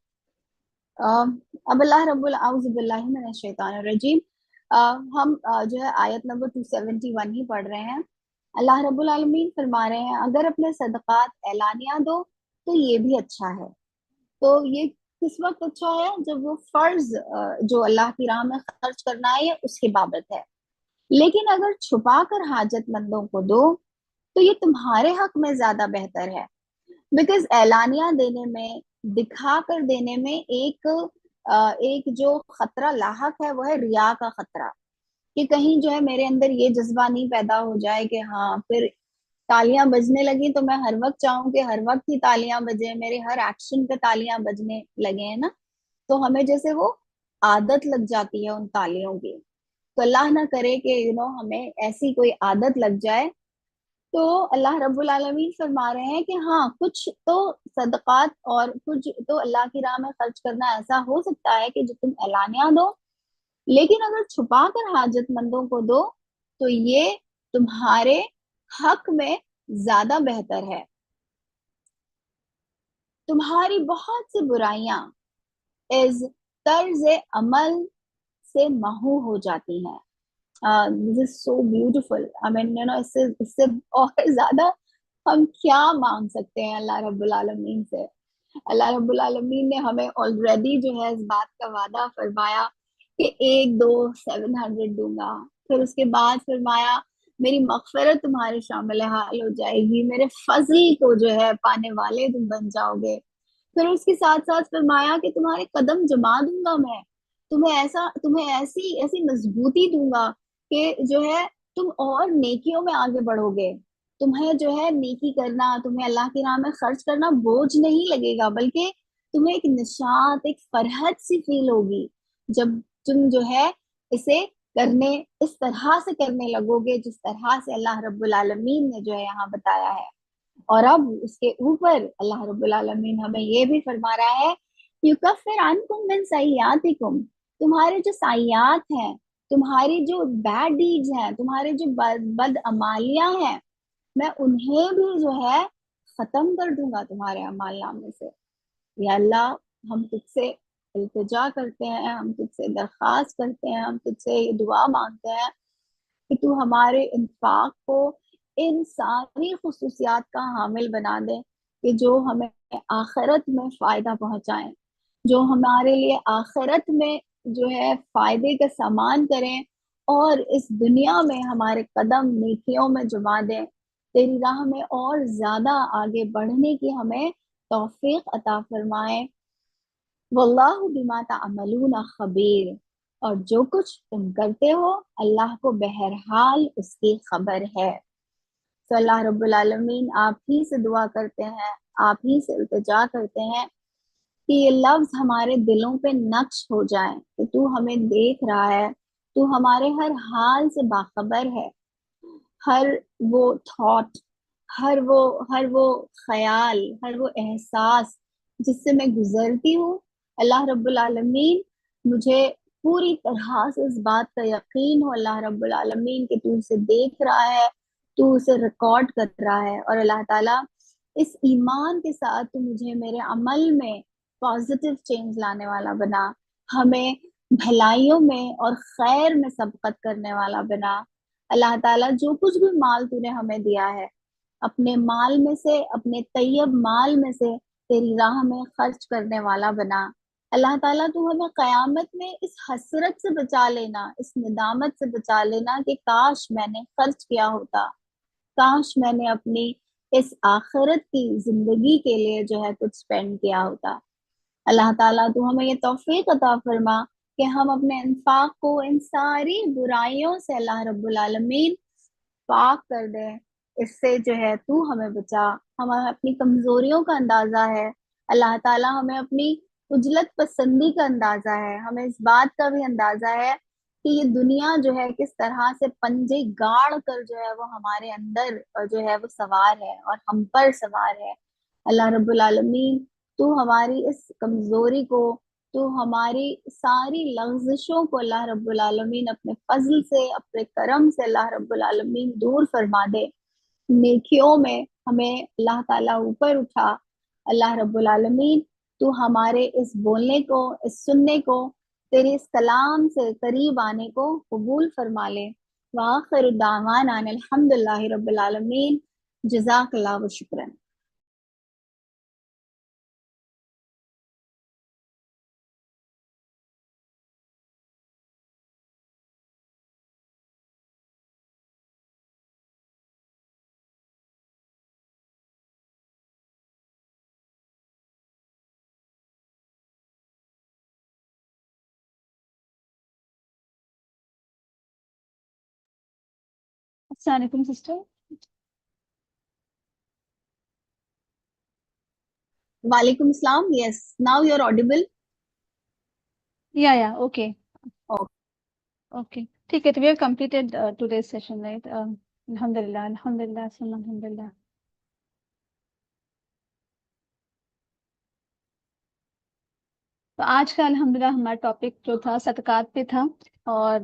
अब अल्लाह रब्बुल औज़ुबिल्लाहि मिनश्शैतानिर्रजीम. हम जो है आयत नंबर 271 ही पढ़ रहे हैं. अल्लाह रब्बुल आलमीन फरमा रहे हैं, अगर अपने सदक़ात ऐलानिया दो तो ये भी अच्छा है. तो ये किस वक्त अच्छा है? जब वो फर्ज जो अल्लाह की राह में खर्च करना है उसकी बाबत है. लेकिन अगर छुपा कर हाजतमंदों को दो तो ये तुम्हारे हक में ज्यादा बेहतर है. बिकॉज ऐलानिया देने में, दिखा कर देने में एक जो खतरा लाहक है वो है रिया का खतरा. कि कहीं जो है मेरे अंदर ये जज्बा नहीं पैदा हो जाए कि हाँ फिर तालियां बजने लगी तो मैं हर वक्त चाहूं कि हर वक्त ही तालियां बजे, मेरे हर एक्शन पे तालियां बजने लगे हैं ना. तो हमें जैसे वो आदत लग जाती है उन तालियों की. तो अल्लाह ना करे कि हमें ऐसी कोई आदत लग जाए. तो अल्लाह रब्बुल आलमीन फरमा रहे हैं कि हाँ, कुछ तो सदकात और कुछ तो अल्लाह की राह में खर्च करना ऐसा हो सकता है कि जो तुम ऐलानिया दो, लेकिन अगर छुपा कर हाजतमंदों को दो तो ये तुम्हारे हक में ज्यादा बेहतर है. तुम्हारी बहुत सी बुराइयां इस तर्ज अमल से महू हो जाती हैं. This is so beautiful. I mean इससे इससे और ज्यादा हम क्या मांग सकते हैं अल्लाह रब्बुल आलमीन से. अल्लाह रब्बुल आलमीन ने हमें ऑलरेडी जो है इस बात का वादा फरमाया कि 1-2-700 दूंगा. फिर उसके बाद फरमाया मेरी मगफरत तुम्हारे शामिल हाल हो जाएगी, मेरे फजल को जो है पाने वाले तुम बन जाओगे. फिर उसके साथ साथ फरमाया कि तुम्हारे कदम जमा दूंगा मैं, तुम्हें ऐसी ऐसी मजबूती दूंगा कि जो है तुम और नेकियों में आगे बढ़ोगे. तुम्हें जो है नेकी करना, तुम्हें अल्लाह की राह में खर्च करना बोझ नहीं लगेगा, बल्कि तुम्हें एक निशात, एक फरहत सी फील होगी जब तुम जो है इसे करने, इस तरह से करने लगोगे जिस तरह से अल्लाह रब्बुल आलमीन ने जो है यहाँ बताया है. और अब उसके ऊपर अल्लाह रब्बुल आलमीन हमें ये भी फरमा रहा है, युकफ्फिर अन्कुम मिन सय्यातिकुम. तुम्हारे जो सय्यात हैं, तुम्हारी जो बैड डीड्स हैं, तुम्हारे जो बद अमालियां हैं, मैं उन्हें भी जो है खत्म कर दूंगा तुम्हारे अमाल नामे से. या अल्लाह, हम तुझसे इल्तिजा करते हैं, हम तुझसे दरख्वास्त करते हैं, हम तुझसे ये दुआ मांगते हैं कि तू हमारे इंफाक को इन सारी खुसूसियात का हामिल बना दे कि जो हमें आखिरत में फायदा पहुंचाएं, जो हमारे लिए आखिरत में जो है फायदे का सामान करें और इस दुनिया में हमारे कदम नेकियों में जमा दें. तेरी राह में और ज्यादा आगे बढ़ने की हमें तौफीक अता फरमाए. वल्लाहु बिमा तामलून खबीर. और जो कुछ तुम करते हो अल्लाह को बहरहाल उसकी खबर है. तो अल्लाह रब्बुल आलमीन आप ही से दुआ करते हैं, आप ही से इल्तिजा करते हैं कि ये लफ्ज हमारे दिलों पे नक्श हो जाए कि तू हमें देख रहा है, तू हमारे हर हाल से बाखबर है. हर वो थॉट, हर वो ख्याल, हर वो एहसास जिससे मैं गुजरती हूँ, अल्लाह रब्बुल आलमीन मुझे पूरी तरह से इस बात का यकीन हो अल्लाह रब्बुल आलमीन कि तू उसे देख रहा है, तू उसे रिकॉर्ड कर रहा है. और अल्लाह ताला इस ईमान के साथ तू मुझे मेरे अमल में पॉजिटिव चेंज लाने वाला बना, हमें भलाइयों में और खैर में सबकत करने वाला बना. अल्लाह ताला जो कुछ भी माल तूने हमें दिया है, अपने माल में से, अपने तैयब माल में से तेरी राह में खर्च करने वाला बना. अल्लाह ताला तू हमें कयामत में इस हसरत से बचा लेना, इस निदामत से बचा लेना कि काश मैंने खर्च किया होता, काश मैंने अपनी इस आखिरत की जिंदगी के लिए जो है कुछ स्पेंड किया होता. अल्लाह ताला तू हमें ये तौफीक अता फरमा कि हम अपने इंफाक को इन सारी बुराइयों से अल्लाह रब्बुल आलमीन पाक कर दे. इससे जो है तू हमें बचा ہمیں اپنی کمزوریوں کا اندازہ ہے، اللہ تعالیٰ ہمیں اپنی عجلت پسندی کا اندازہ ہے، ہمیں اس بات کا بھی اندازہ ہے کہ یہ دنیا جو ہے کس طرح سے پنجے گاڑ کر جو ہے وہ ہمارے اندر جو ہے وہ سوار ہے اور ہم پر سوار ہے۔ اللہ رب العالمین، تو ہماری اس کمزوری کو، تو ہماری ساری لغزشوں کو اللہ رب العالمین اپنے فضل سے، اپنے کرم سے اللہ رب العالمین دور فرما دے۔ نیکیوں میں ہمیں اللہ تعالیٰ اوپر اٹھا۔ اللہ رب العالمین تو ہمارے اس بولنے کو، اس سننے کو، تیرے اس کلام سے قریب آنے کو قبول فرما لے۔ وآخر دعوانا ان الحمد للہ رب العالمین۔ جزاک اللہ و شکرا۔ السلام علیکم سسٹر. وعلیکم السلام. Yes, now you're audible. Yeah, okay. Okay. ٹھیک ہے, تو we have completed today's session, right? الحمدللہ الحمدللہ ثم الحمدللہ. تو آج کا الحمدللہ ہمارا ٹاپک جو تھا صدقات پہ تھا. اور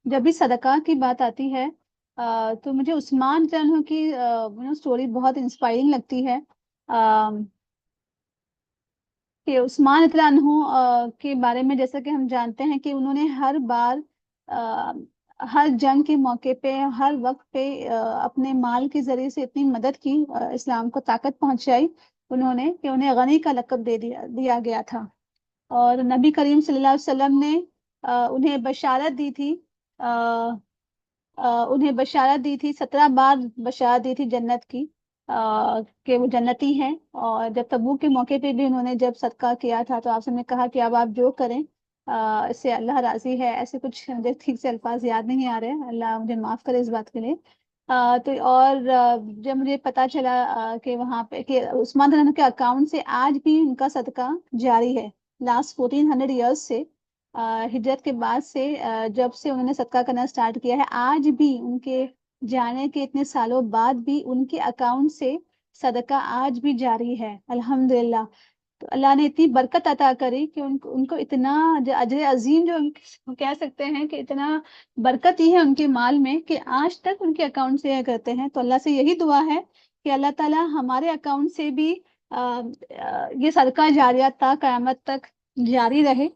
جب بھی صدقہ کی بات آتی ہے تو مجھے عثمان رضی اللہ عنہ کی اسٹوری بہت انسپائرنگ لگتی ہے. کہ عثمان رضی اللہ عنہ کے بارے میں جیسا کہ ہم جانتے ہیں کہ انہوں نے ہر بار ہر جنگ کے موقع پہ ہر وقت پہ اپنے مال کے ذریعے سے اتنی مدد کی, اسلام کو طاقت پہنچائی انہوں نے کہ انہیں غنی کا لقب دیا گیا تھا. اور نبی کریم صلی اللہ علیہ وسلم نے انہیں بشارت دی تھی, انہیں بشارت دی تھی 17 بار بشارت دی تھی جنت کی, کہ وہ جنتی ہیں. اور جب تبوک کے موقع پہ بھی انہوں نے جب صدقہ کیا تھا تو آپ نے کہا کہ اب آپ جو کریں اس سے اللہ راضی ہے. ایسے کچھ مجھے ٹھیک سے الفاظ یاد نہیں آ رہے, اللہ مجھے معاف کرے اس بات کے لیے. تو اور جب مجھے پتا چلا کہ وہاں پہ کہ عثمان رضی اللہ عنہ کے اکاؤنٹ سے آج بھی ان کا صدقہ جاری ہے. لاسٹ 1400 ایئرس سے, ہجرت کے بعد سے جب سے انہوں نے صدقہ کرنا اسٹارٹ کیا ہے, آج بھی ان کے جانے کے اتنے سالوں بعد بھی ان کے اکاؤنٹ سے صدقہ آج بھی جاری ہے الحمدللہ. تو اللہ نے اتنی برکت عطا کری کہ ان کو اتنا اجر عظیم جو کہہ سکتے ہیں کہ اتنا برکت ہی ہے ان کے مال میں کہ آج تک ان کے اکاؤنٹ سے یہ کرتے ہیں. تو اللہ سے یہی دعا ہے کہ اللہ تعالیٰ ہمارے اکاؤنٹ سے بھی یہ صدقہ جاریہ تا قیامت تک جاری رہے.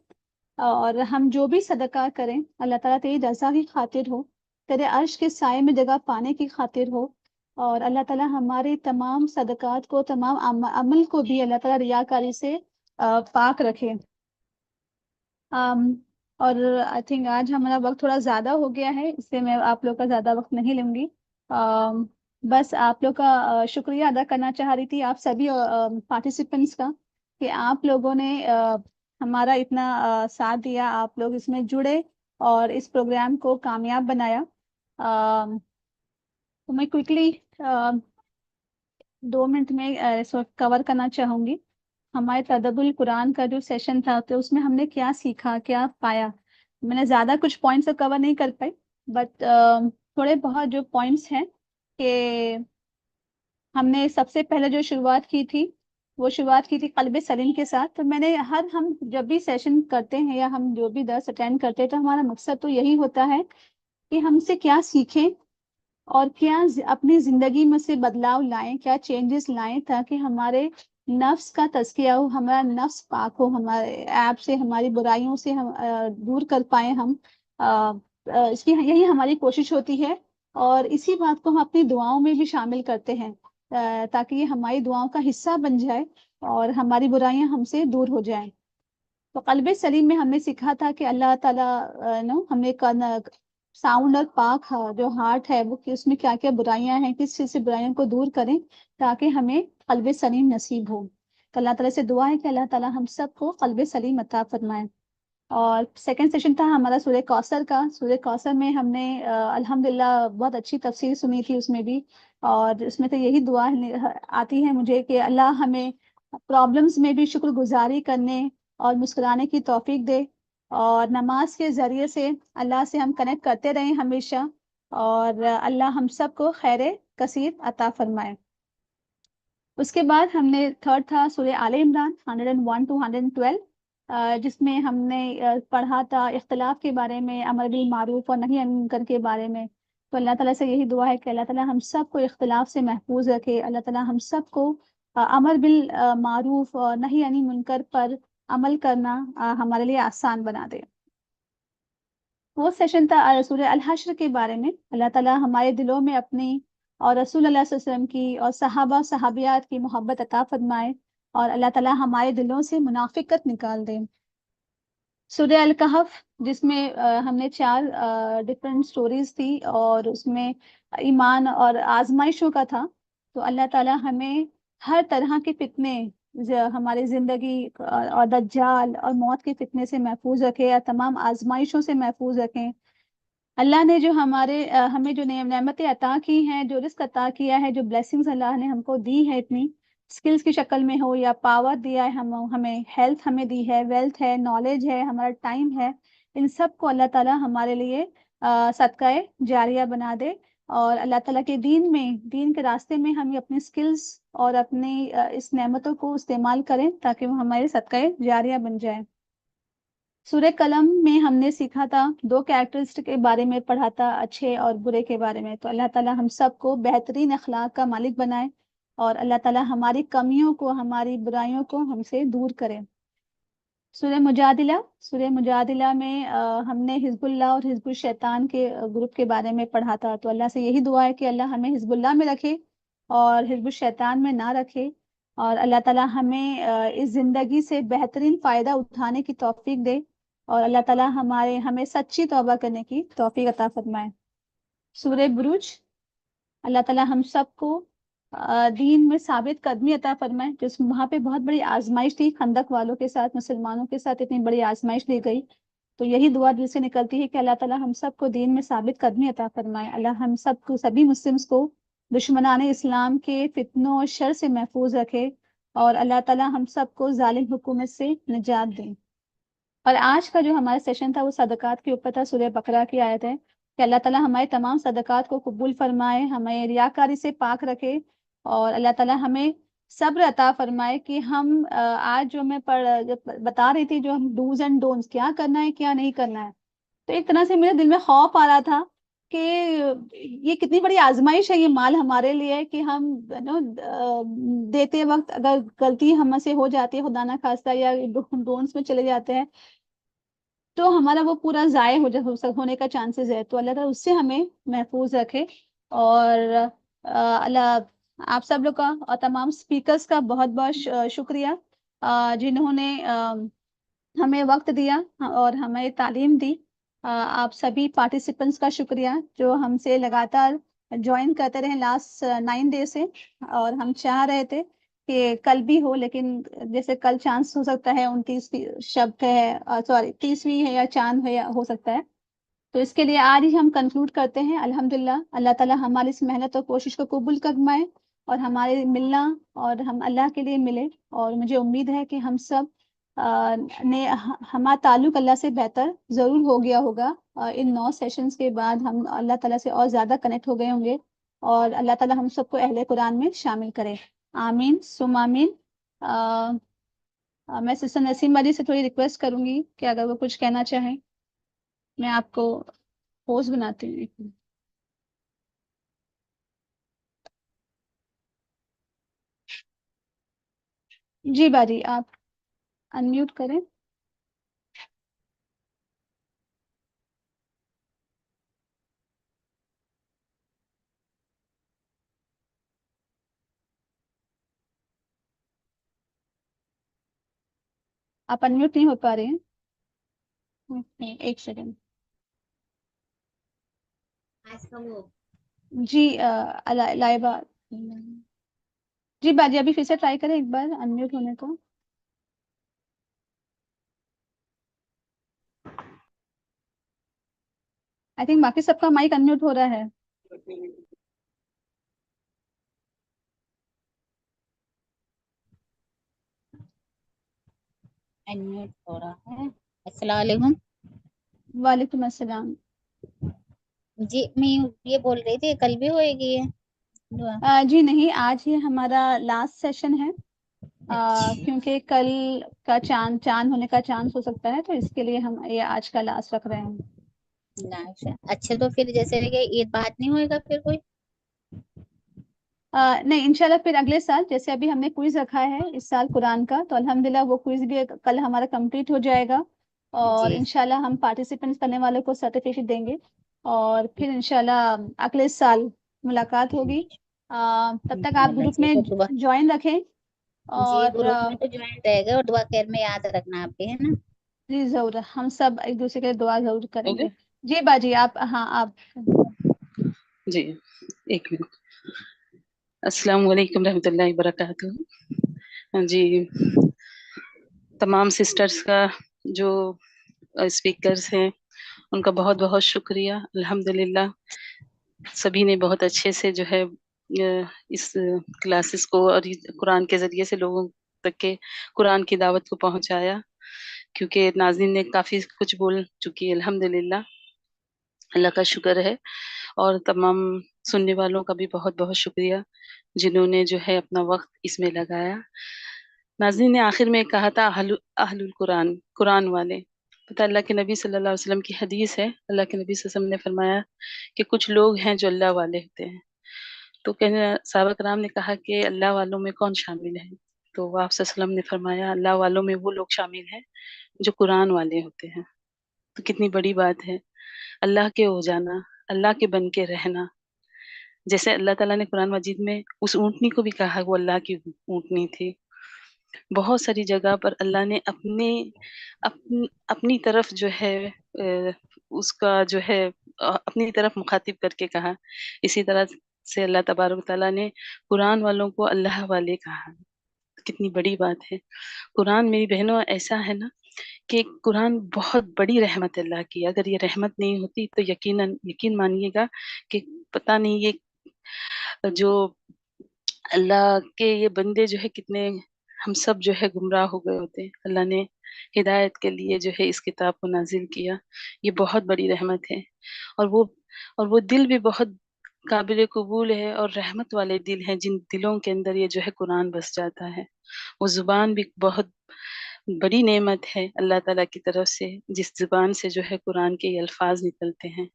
اور ہم جو بھی صدقہ کریں اللہ تعالیٰ تیری رضا کی خاطر ہو, تیرے عرش کے سائے میں جگہ پانے کی خاطر ہو. اور اللہ تعالیٰ ہمارے تمام صدقات کو, تمام عمل کو بھی اللہ تعالیٰ ریاکاری سے پاک رکھے. اور آئی تھنک آج ہمارا وقت تھوڑا زیادہ ہو گیا ہے, اس سے میں آپ لوگ کا زیادہ وقت نہیں لوں گی. بس آپ لوگ کا شکریہ ادا کرنا چاہ رہی تھی, آپ سبھی پارٹیسپینٹس کا, کہ آپ لوگوں نے ہمارا اتنا ساتھ دیا, آپ لوگ اس میں جڑے اور اس پروگرام کو کامیاب بنایا. تو میں کوئکلی 2 منٹ میں کور کرنا چاہوں گی. ہمارے تدبر القرآن کا جو سیشن تھا تو اس میں ہم نے کیا سیکھا, کیا پایا. میں نے زیادہ کچھ پوائنٹس کور نہیں کر پائی, بٹ تھوڑے بہت جو پوائنٹس ہیں کہ ہم نے سب سے پہلے جو شروعات کی تھی وہ شروعات کی تھی قلب سلیم کے ساتھ. تو میں نے ہم جب بھی سیشن کرتے ہیں یا ہم جو بھی درس اٹینڈ کرتے ہیں تو ہمارا مقصد تو یہی ہوتا ہے کہ ہم سے کیا سیکھیں اور کیا اپنی زندگی میں سے بدلاؤ لائیں, کیا چینجز لائیں, تاکہ ہمارے نفس کا تزکیہ ہو, ہمارا نفس پاک ہو, ہمارے ایپ سے ہماری برائیوں سے ہم دور کر پائیں ہم. اس کی یہی ہماری کوشش ہوتی ہے, اور اسی بات کو ہم اپنی دعاؤں میں بھی شامل کرتے ہیں تاکہ یہ ہماری دعاؤں کا حصہ بن جائے اور ہماری برائیاں ہم سے دور ہو جائیں. تو قلب سلیم میں ہم نے سیکھا تھا کہ اللہ تعالیٰ ہم نے ساؤنڈ اور پاک جو ہارٹ ہے وہ اس میں کیا کیا برائیاں ہیں, کس چیز سے برائیوں کو دور کریں تاکہ ہمیں قلب سلیم نصیب ہو. تو اللہ تعالیٰ سے دعا ہے کہ اللہ تعالیٰ ہم سب کو قلب سلیم عطا فرمائے. اور सेकंड सेशन था हमारा सूर्य कौसर का। सूर्य कौसर में हमने अल्हम्दुलिल्लाह बहुत अच्छी तफसीर सुनी थी उसमें भी। और उसमें तो यही दुआ आती है मुझे कि अल्लाह हमें प्रॉब्लम्स में भी शुक्रगुजारी करने और मुस्कुराने की तौफीक दे, और नमाज के ज़रिए से अल्लाह से हम कनेक्ट करते रहें हमेशा, और अल्लाह हम सबको खैर कसीर अता फरमाए। उसके बाद हमने थर्ड था सूर्य आले इमरान 101 टू 112, जिसमें हमने पढ़ा था इख्तिलाफ के बारे में, अमर बिल मारूफ और नही अनिल मुनकर के बारे में। तो अल्लाह ताला से यही दुआ है कि अल्लाह ताला हम सबको इख्तिलाफ से महफूज रखे, अल्लाह ताला हम सबको अमर बिल मारूफ और नही अनिल मुनकर पर अमल करना हमारे लिए आसान बना दे। वो सेशन था सूर्य अल हश्र के बारे में। अल्लाह ताला हमारे दिलों में अपनी और रसूल अल्लाह सल्लल्लाहु अलैहि वसल्लम की और सहाबा सहाबियात की मोहब्बत अता फरमाए, और अल्लाह ताला हमारे दिलों से मुनाफिकत निकाल दे। सूर्य अल कहफ, जिसमें हमने 4 डिफरेंट स्टोरीज थी और उसमें ईमान और आजमाइशों का था। तो अल्लाह ताला हमें हर तरह के फितने, हमारी ज़िंदगी और दज्जाल और मौत के फितने से महफूज रखे, या तमाम आजमाइशों से महफूज रखें। अल्लाह ने जो हमें जो नेमतें अता की हैं, जो रिस्क अता किया है, जो ब्लेसिंग्स अल्लाह ने हमको दी है, इतनी स्किल्स की शक्ल में हो या पावर दिया है, हमें हेल्थ हमें दी है, वेल्थ है, नॉलेज है, हमारा टाइम है, इन सब को अल्लाह ताला हमारे लिए सदकाए जारिया बना दे। और अल्लाह ताला के दीन के रास्ते में हम अपनी स्किल्स और अपनी इस नेमतों को इस्तेमाल करें ताकि वो हमारे सदकाए जारिया बन जाए। सूर्य कलम में हमने सीखा था, 2 कैरेक्टरिस्टिक के बारे में पढ़ा था, अच्छे और बुरे के बारे में। तो अल्लाह ताला हम सबको बेहतरीन अखलाक का मालिक बनाए, और अल्लाह ताला हमारी कमियों को, हमारी बुराइयों को हमसे दूर करे। सूर्य मुजादिला में हमने हिजबुल्लाह और हिजबुल शैतान के ग्रुप के बारे में पढ़ा था। तो अल्लाह से यही दुआ है कि अल्लाह हमें हिजबुल्लाह में रखे और हिजबुल शैतान में ना रखे, और अल्लाह ताला हमें इस ज़िंदगी से बेहतरीन फ़ायदा उठाने की तौफीक दे, और अल्लाह ताला हमें सच्ची तौबा करने की तौफीक अता फरमाए। सूरह बुरूज, अल्लाह ताला हम सबको दीन में साबित कदमी अता फरमाए। जिस वहाँ पे बहुत बड़ी आजमाइश थी, खंदक वालों के साथ, मुसलमानों के साथ इतनी बड़ी आजमाइश दी गई। तो यही दुआ दिल से निकलती है कि अल्लाह ताला हम सबको दीन में साबित कदमी अता फरमाए। अल्लाह हम सबको, सभी मुस्लिम्स को दुश्मनान इस्लाम के फितनों और शर से महफूज रखे, और अल्लाह ताला हम सबको जालिम हुकूमत से निजात दें। और आज का जो हमारा सेशन था वो सदक़ात के ऊपर था। सूरह बकरा की आयत है कि अल्लाह ताला हमारे तमाम सदक़ात को कबूल फरमाए, हमें रियाकारी से पाक रखे, और अल्लाह ताला हमें सब्र अता फरमाए कि हम आज जो मैं बता रही थी, जो हम डूज एंड डोंट्स, क्या करना है क्या नहीं करना है। तो एक तरह से मेरे दिल में खौफ आ रहा था कि ये कितनी बड़ी आजमाइश है ये माल हमारे लिए, कि हम देते वक्त अगर गलती हमसे हो जाती है, खुदा ना खास्ता, या डोंट्स में चले जाते हैं, तो हमारा वो पूरा ज़ाय होने का चांसेस है। तो अल्लाह ताला उससे हमें महफूज रखे। और अल्लाह आप सब लोग का और तमाम स्पीकर्स का बहुत बहुत शुक्रिया, जिन्होंने हमें वक्त दिया और हमें तालीम दी। आप सभी पार्टिसिपेंट्स का शुक्रिया जो हमसे लगातार ज्वाइन करते रहे लास्ट 9 डे से। और हम चाह रहे थे कि कल भी हो, लेकिन जैसे कल चांस हो सकता है 29 शब है, सॉरी 30वीं है, या चांद है, या हो सकता है। तो इसके लिए आज ही हम कंक्लूड करते हैं। अल्हम्दुलिल्लाह, अल्लाह ताला हमारी इस मेहनत और कोशिश को कबूल फरमाए, और हमारे मिलना और हम अल्लाह के लिए मिले। और मुझे उम्मीद है कि हम सब हमारा ताल्लुक अल्लाह से बेहतर ज़रूर हो गया होगा। इन 9 सेशंस के बाद हम अल्लाह ताला से और ज़्यादा कनेक्ट हो गए होंगे, और अल्लाह ताला हम सबको अहले कुरान में शामिल करे। आमीन सुम आमीन। अ, मैं सिस्टर नसीम अली से थोड़ी रिक्वेस्ट करूंगी कि अगर वो कुछ कहना चाहें। मैं आपको होस्ट बनाती हूँ। जी बाजी, आप अनम्यूट करें। आप अनम्यूट नहीं हो पा रहे हैं। एक सेकंड। जी लाइबा। जी बाजी, अभी फिर से ट्राई करें एक बार अनम्यूट होने को। आई थिंक बाकी सबका माइक अनम्यूट हो रहा है। अनम्यूट हो रहा है। अस्सलाम वालेकुम। वालेकुम अस्सलाम। जी मैं ये बोल रही थी कल भी होएगी ये दुआ? जी नहीं, आज ही हमारा लास्ट सेशन है। क्योंकि कल का चांद चांद होने का चांस हो सकता है, तो इसके लिए हम ये आज का लास्ट रख रहे हैं। अच्छा, तो फिर जैसे कि ये बात नहीं होएगा फिर कोई? नहीं, इंशाल्लाह फिर अगले साल, जैसे अभी हमने क्विज रखा है इस साल कुरान का, तो अल्हम्दुलिल्लाह वो क्विज भी कल हमारा कंप्लीट हो जाएगा। और जी इंशाल्लाह हम पार्टिसिपेंट्स करने वालों को सर्टिफिकेट देंगे। और फिर इंशाल्लाह अगले साल मुलाकात होगी। तब तक आप इंशाल्लाह। ग्रुप जी में तो दुआ, ज्वाइन रखें। जी और ग्रुप में तो ज्वाइन रहेगा, और दुआ खैर में याद रखना आपके, है ना? जी जरूर, हम सब एक दूसरे के लिए दुआ जरूर हो करेंगे। गया जी बाजी, आप, हाँ आप। जी, एक मिनट। अस्सलाम वालेकुम रहमतुल्लाहि बरकातुहू। जी, तमाम सिस्टर्स का जो स्पीकर्स हैं उनका बहुत बहुत शुक्रिया। अल्हम्दुलिल्लाह सभी ने बहुत अच्छे से जो है इस क्लासेस को और कुरान के ज़रिए से लोगों तक के कुरान की दावत को पहुँचाया, क्योंकि नाज़रीन ने काफ़ी कुछ बोल चुकी है। अल्हम्दुलिल्लाह, अल्लाह का शुक्र है। और तमाम सुनने वालों का भी बहुत बहुत शुक्रिया जिन्होंने जो है अपना वक्त इसमें लगाया। नाज़रीन ने आखिर में कहा था अहलुल कुरान, कुरान वाले। पता अल्लाह के नबी सल्लल्लाहु अलैहि वसल्लम की हदीस है, अल्लाह के नबी सल्लल्लाहु अलैहि वसल्लम ने फरमाया कि कुछ लोग हैं जो अल्लाह वाले होते हैं। तो कहने सहाबा कराम ने कहा कि अल्लाह वालों में कौन शामिल है? तो आप सल्लल्लाहु अलैहि वसल्लम ने फरमाया अल्लाह वालों में वो लोग शामिल हैं जो कुरान वाले होते हैं। तो कितनी बड़ी बात है, अल्लाह के हो जाना, अल्लाह के बन के रहना। जैसे अल्लाह ताला ने कुरान मजीद में उस ऊँटनी को भी कहा वो अल्लाह की ऊँटनी थी। बहुत सारी जगह पर अल्लाह ने अपनी तरफ जो है उसका जो है अपनी तरफ मुखातिब करके कहा। इसी तरह से अल्लाह तबारक व तआला ने कुरान वालों को अल्लाह वाले कहा। कितनी बड़ी बात है। कुरान मेरी बहनों ऐसा है ना कि कुरान बहुत बड़ी रहमत अल्लाह की है। अगर ये रहमत नहीं होती तो यकीन मानिएगा कि पता नहीं ये जो अल्लाह के ये बंदे जो है कितने हम सब जो है गुमराह हो गए होते हैं। अल्लाह ने हिदायत के लिए जो है इस किताब को नाज़िल किया। ये बहुत बड़ी रहमत है। और वो दिल भी बहुत काबिल कबूल है और रहमत वाले दिल हैं जिन दिलों के अंदर ये जो है कुरान बस जाता है। वो ज़ुबान भी बहुत बड़ी नेमत है अल्लाह ताला की तरफ से, जिस ज़ुबान से जो है कुरान के ये अल्फाज़ निकलते हैं।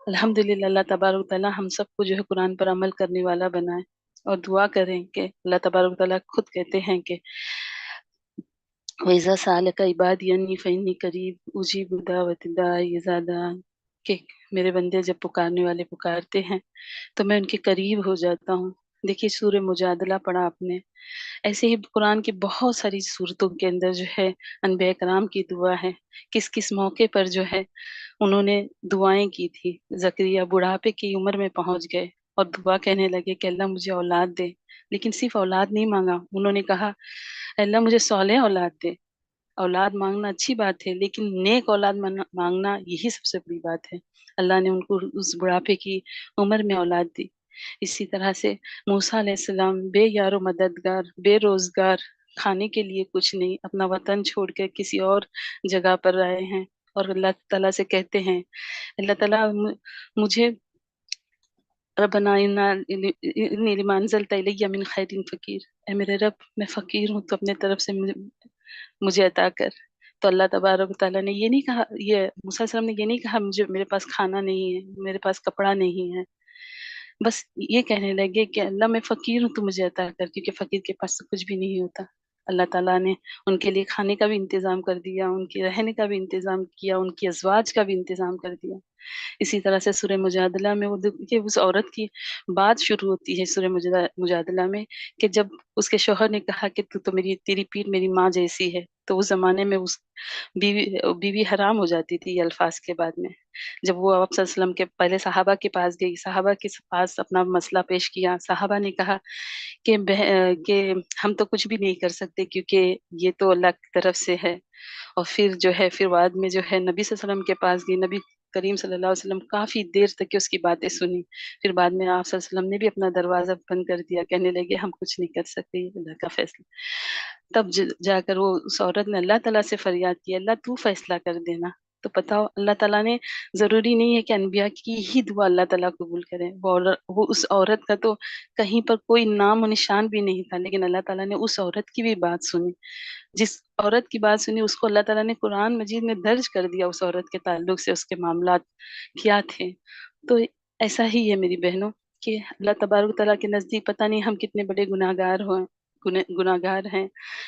अल्हम्दुलिल्लाह, अल्लाह तबारक व तआला हम सबको जो है कुरान पर अमल करने वाला बनाए। और दुआ करें कि अल्लाह तबारक व तआला खुद कहते हैं कि वइज़ा सअलक इबादी अन्नी फ़इन्नी क़रीब उजीबु दावत दाई इज़ा दआन, कि मेरे बंदे जब पुकारने वाले पुकारते हैं तो मैं उनके करीब हो जाता हूँ। देखिए सूरह मुजादला पढ़ा आपने। ऐसे ही कुरान की बहुत सारी सूरतों के अंदर जो है अनबिया कराम की दुआ है। किस-किस मौके पर जो है उन्होंने दुआएँ की थी। ज़करिया बुढ़ापे की उम्र में पहुँच गए और दुआ कहने लगे कि अल्लाह मुझे औलाद दे। लेकिन सिर्फ़ औलाद नहीं माँगा, उन्होंने कहा अल्लाह मुझे सौलेह औलाद दे। औलाद माँगना अच्छी बात है, लेकिन नेक औलाद माँगना यही सबसे बड़ी बात है। अल्लाह ने उनको उस बुढ़ापे की उम्र में औलाद दी। इसी तरह से मूसा अलैहिस्सलाम बेयारो मददगार, बेरोज़गार, खाने के लिए कुछ नहीं, अपना वतन छोड़ के किसी और जगह पर आए हैं और अल्लाह ताला से कहते हैं, अल्लाह ताला मुझे रब्बना इन्नी लिमा अंज़लता इलैया मिन खैरिन फ़कीर। ऐ मेरे रब, मैं फ़कीर हूँ तो अपने तरफ से मुझे अता कर। तो अल्लाह तबारक व तआला ने ये नहीं कहा, ये मूसा अलैहिस्सलाम ने ये नहीं कहा मुझे मेरे पास खाना नहीं है, मेरे पास कपड़ा नहीं है। बस ये कहने लगे कि अल्लाह मैं फ़कीर हूँ, तू मुझे अता कर, क्योंकि फ़कीर के पास तो कुछ भी नहीं होता। अल्लाह ताला ने उनके लिए खाने का भी इंतज़ाम कर दिया, उनके रहने का भी इंतज़ाम किया, उनकी अज़वाज का भी इंतज़ाम कर दिया। इसी तरह से सूरह मुजादला में वो देखिए उस औरत की बात शुरू होती है सूरह मुजादला में कि जब उसके शौहर ने कहा कि तू तो तेरी पीठ मेरी माँ जैसी है, तो उस ज़माने में उस बीवी बीवी हराम हो जाती थी ये अल्फाज के बाद में। जब वो आप सल्लल्लाहु अलैहि वसल्लम के पहले सहाबा के पास गई, सहाबा के पास अपना मसला पेश किया, सहाबा ने कहा कि हम तो कुछ भी नहीं कर सकते क्योंकि ये तो अल्लाह की तरफ से है। और फिर जो है फिर बाद में जो है नबी सल्लल्लाहु अलैहि वसल्लम के पास गई, नबी کریم صلی اللہ علیہ وسلم کافی دیر تک اس کی باتیں سنی. پھر بعد میں آپ صلی اللہ علیہ وسلم نے بھی اپنا دروازہ بند کر دیا، کہنے لگے ہم کچھ نہیں کر سکتے، یہ اللہ کا فیصلہ. تب جا کر وہ اس عورت نے اللہ تعالیٰ سے فریاد کی، اللہ تو فیصلہ کر دینا. تو بتاؤ، اللہ تعالیٰ نے، ضروری نہیں ہے کہ انبیاء کی ہی دعا اللہ تعالیٰ قبول کرے. وہ اس عورت کا تو کہیں پر کوئی نام و نشان بھی نہیں تھا، لیکن اللہ تعالیٰ نے اس عورت کی بھی بات سنی. جس عورت کی بات سنی اس کو اللہ تعالیٰ نے قرآن مجید میں درج کر دیا، اس عورت کے تعلق سے اس کے معاملات کیا تھے. تو ایسا ہی ہے میری بہنوں کہ اللہ تبارک تعالیٰ کے نزدیک پتہ نہیں ہم کتنے بڑے گناہگار ہیں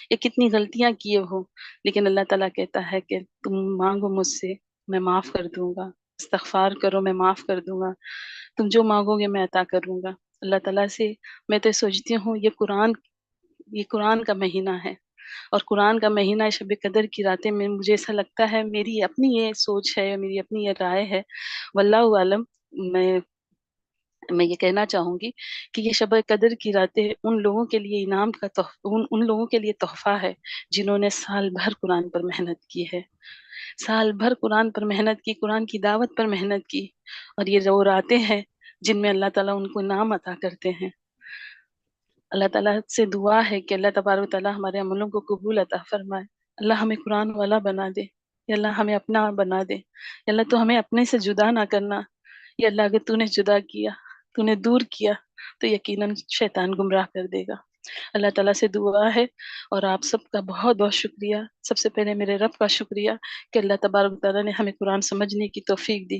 یا کتنی غلطیاں کیے ہو، لیکن اللہ تعالیٰ کہتا ہے کہ تم مانگو مجھ سے، میں معاف کر دوں گا. استغفار کرو، میں معاف کر دوں گا. تم جو مانگو گے میں عطا کروں گا. اللہ تعالیٰ سے میں تو سوچتی ہوں یہ قرآن کا مہینہ ہے، اور قرآن کا مہینہ شب قدر کی راتیں میں مجھے ایسا لگتا ہے، میری اپنی یہ سوچ ہے، میری اپنی یہ رائے ہے، واللہ عالم. میں یہ کہنا چاہوں گی کہ یہ شب قدر کی راتیں ان لوگوں کے لیے انعام کا ان لوگوں کے لیے تحفہ ہے جنہوں نے سال بھر قرآن پر محنت کی ہے، سال بھر قرآن پر محنت کی، قرآن کی دعوت پر محنت کی. اور یہ وہ راتیں ہیں جن میں اللہ تعالیٰ ان کو انعام عطا کرتے ہیں. اللہ تعالیٰ سے دعا ہے کہ اللہ تبارک و تعالیٰ ہمارے عملوں کو قبول عطا فرمائے. اللہ ہمیں قرآن والا بنا دے، یا اللہ ہمیں اپنا بنا دے. یا اللہ تو ہمیں اپنے سے جدا نہ کرنا. یا اللہ اگر تو نے جدا کیا، تو نے دور کیا، تو یقیناً شیطان گمراہ کر دے گا. اللہ تعالیٰ سے دعا ہے، اور آپ سب کا بہت بہت شکریہ. سب سے پہلے میرے رب کا شکریہ کہ اللہ تبارک و تعالیٰ نے ہمیں قرآن سمجھنے کی توفیق دی.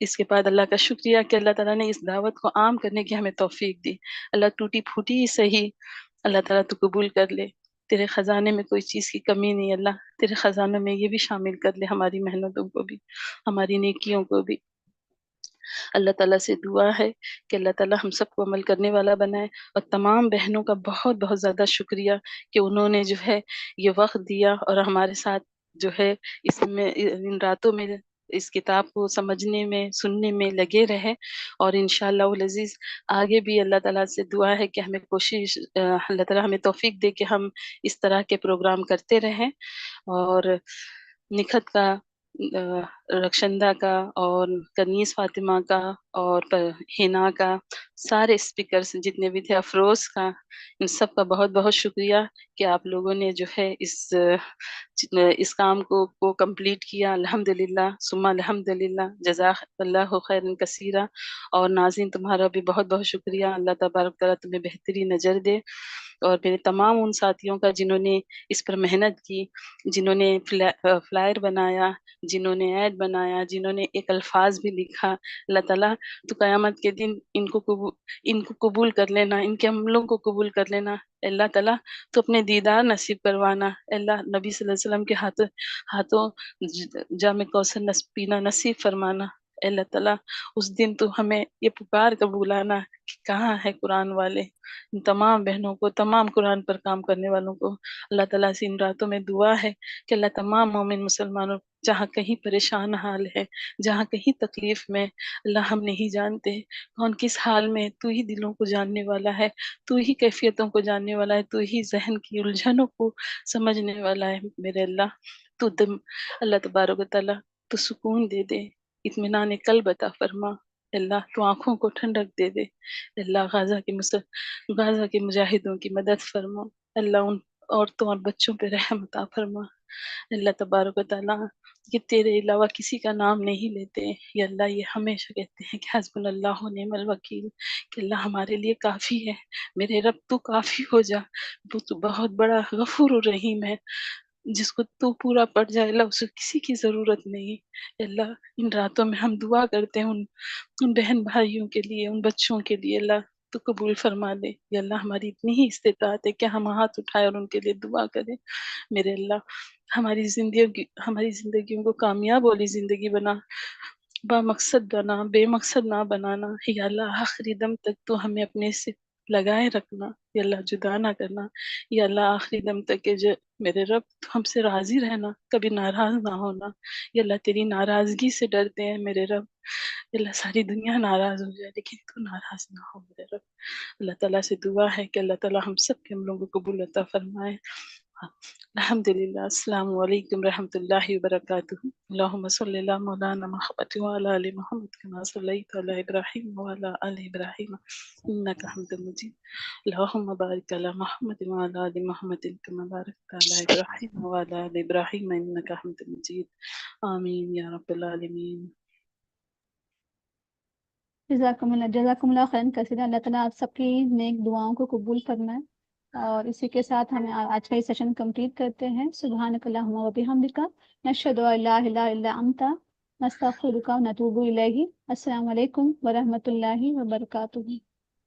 اس کے بعد اللہ کا شکریہ کہ اللہ تعالیٰ نے اس دعوت کو عام کرنے کی ہمیں توفیق دی. اللہ ٹوٹی پھوٹی ہی صحیح، اللہ تعالیٰ تو قبول کر لے. تیرے خزانے میں کوئی چیز کی کمی نہیں. اللہ تیرے خزانوں میں یہ بھی شامل کر لے، ہماری محنتوں کو بھی، ہماری نیکیوں کو بھی. اللہ تعالیٰ سے دعا ہے کہ اللہ تعالیٰ ہم سب کو عمل کرنے والا بنائے. اور تمام بہنوں کا بہت بہت زیادہ شکریہ کہ انہوں نے جو ہے یہ وقت دیا اور ہمارے ساتھ جو ہے اس میں ان راتوں میں اس کتاب کو سمجھنے میں، سننے میں لگے رہے. اور انشاءاللہ العزیز آگے بھی اللہ تعالیٰ سے دعا ہے کہ ہمیں اللہ تعالیٰ ہمیں توفیق دے کہ ہم اس طرح کے پروگرام کرتے رہیں. اور نکھت کا، رکشندہ کا، اور کنیز فاطمہ کا، اور ہینا کا، سارے اسپیکرز جتنے بھی تھے، افروز کا، ان سب کا بہت بہت شکریہ کہ آپ لوگوں نے جو ہے اس کام کو کمپلیٹ کیا. الحمدللہ ثم الحمدللہ، جزاک اللہ خیرا کثیرا. اور ناظرین تمہارا بھی بہت بہت شکریہ. اللہ تبارک تعالیٰ تمہیں بہترین اجر دے. اور میرے تمام ان ساتھیوں کا جنہوں نے اس پر محنت کی، جنہوں نے فلائر بنایا، جنہوں نے ایڈ بنایا، جنہوں نے ایک الفاظ بھی لکھا. اللہ تعالیٰ تو قیامت کے دن ان کو قبول کر لینا، ان کے عملوں کو قبول کر لینا. اللہ تعالیٰ تو اپنے دیدار نصیب کروانا. اللہ نبی صلی اللہ علیہ وسلم کے ہاتھوں جام کوثر پینا نصیب فرمانا. اللہ تعالیٰ اس دن تو ہمیں یہ پکار کر بلانا کہ کہاں ہے قرآن والے. ان تمام بہنوں کو، تمام قرآن پر کام کرنے والوں کو اللہ تعالیٰ سے ان راتوں میں دعا ہے کہ اللہ تمام مومن مسلمانوں جہاں کہیں پریشان حال ہے، جہاں کہیں تکلیف میں، اللہ ہم نہیں جانتے کون کس حال میں، تو ہی دلوں کو جاننے والا ہے، تو ہی کیفیتوں کو جاننے والا ہے، تو ہی ذہن کی الجھنوں کو سمجھنے والا ہے. میرے اللہ تو اللہ تبارک و تعالیٰ تو سکون دے دے، اطمینان قلب عطا فرما. اللہ تو آنکھوں کو ٹھنڈک دے دے. اللہ غازہ کے مجاہدوں کی مدد فرما. اللہ ان عورتوں اور بچوں پہ رحم عطا فرما. اللہ تبارک و تعالیٰ یہ تیرے علاوہ کسی کا نام نہیں لیتے. یا اللہ یہ ہمیشہ کہتے ہیں کہ حسبنا اللہ و نعم الوکیل، کہ اللہ ہمارے لیے کافی ہے. میرے رب تو کافی ہو جا. تو بہت بڑا غفور و رحیم ہے، جس کو تو پورا پڑ جائے اللہ اسے کسی کی ضرورت نہیں. اللہ ان راتوں میں ہم دعا کرتے ہیں ان بہن بھائیوں کے لیے، ان بچوں کے لیے. اللہ تو قبول فرما دے. یا اللہ ہماری اتنی ہی استطاعت ہے کہ ہم ہاتھ اٹھائے اور ان کے لیے دعا کریں. میرے اللہ ہماری زندگیوں کو کامیاب والی زندگی بنا، با مقصد بنا، بے مقصد نہ بنانا. یا اللہ آخری دم تک تو ہمیں اپنے سے لگائے رکھنا. یا اللہ جدا نہ کرنا. یا اللہ آخری دم تک کہ میرے رب تو ہم سے راضی رہنا، کبھی ناراض نہ ہونا. یا اللہ تیری ناراضگی سے ڈرتے ہیں میرے رب. یا اللہ ساری دنیا ناراض ہو جائے لیکن تو ناراض نہ ہو میرے رب. اللہ تعالیٰ سے دعا ہے کہ اللہ تعالیٰ ہم سب کے عملوں کو قبول عطا فرمائے. الحمدللہ السلام علیکم رحمۃ اللہ وبرکاتہ اللہم صلی اللہ مولانا محمد وعلی آل محمد کما صلیت علی ابراہیم وعلی آل ابراہیم انک حمید مجید اللہم بارک علی محمد وعلی آل محمد کما بارکت علی ابراہیم وعلی آل ابراہیم انک حمید مجید آمین یا رب العالمین. جزاکم اللہ خیرن کثیرا. اللہ تعالیٰ آپ سب کی نیک دعاؤں کو قبول فرمائے. اور اسی کے ساتھ ہم آج کا یہ سیشن کمپلیٹ کرتے ہیں. سبحانک اللہم و بحمدک نشہد ان لا الہ الا انت نستغفرک و نتوب الیہ. السلام علیکم ورحمۃ اللہ وبرکاتہ.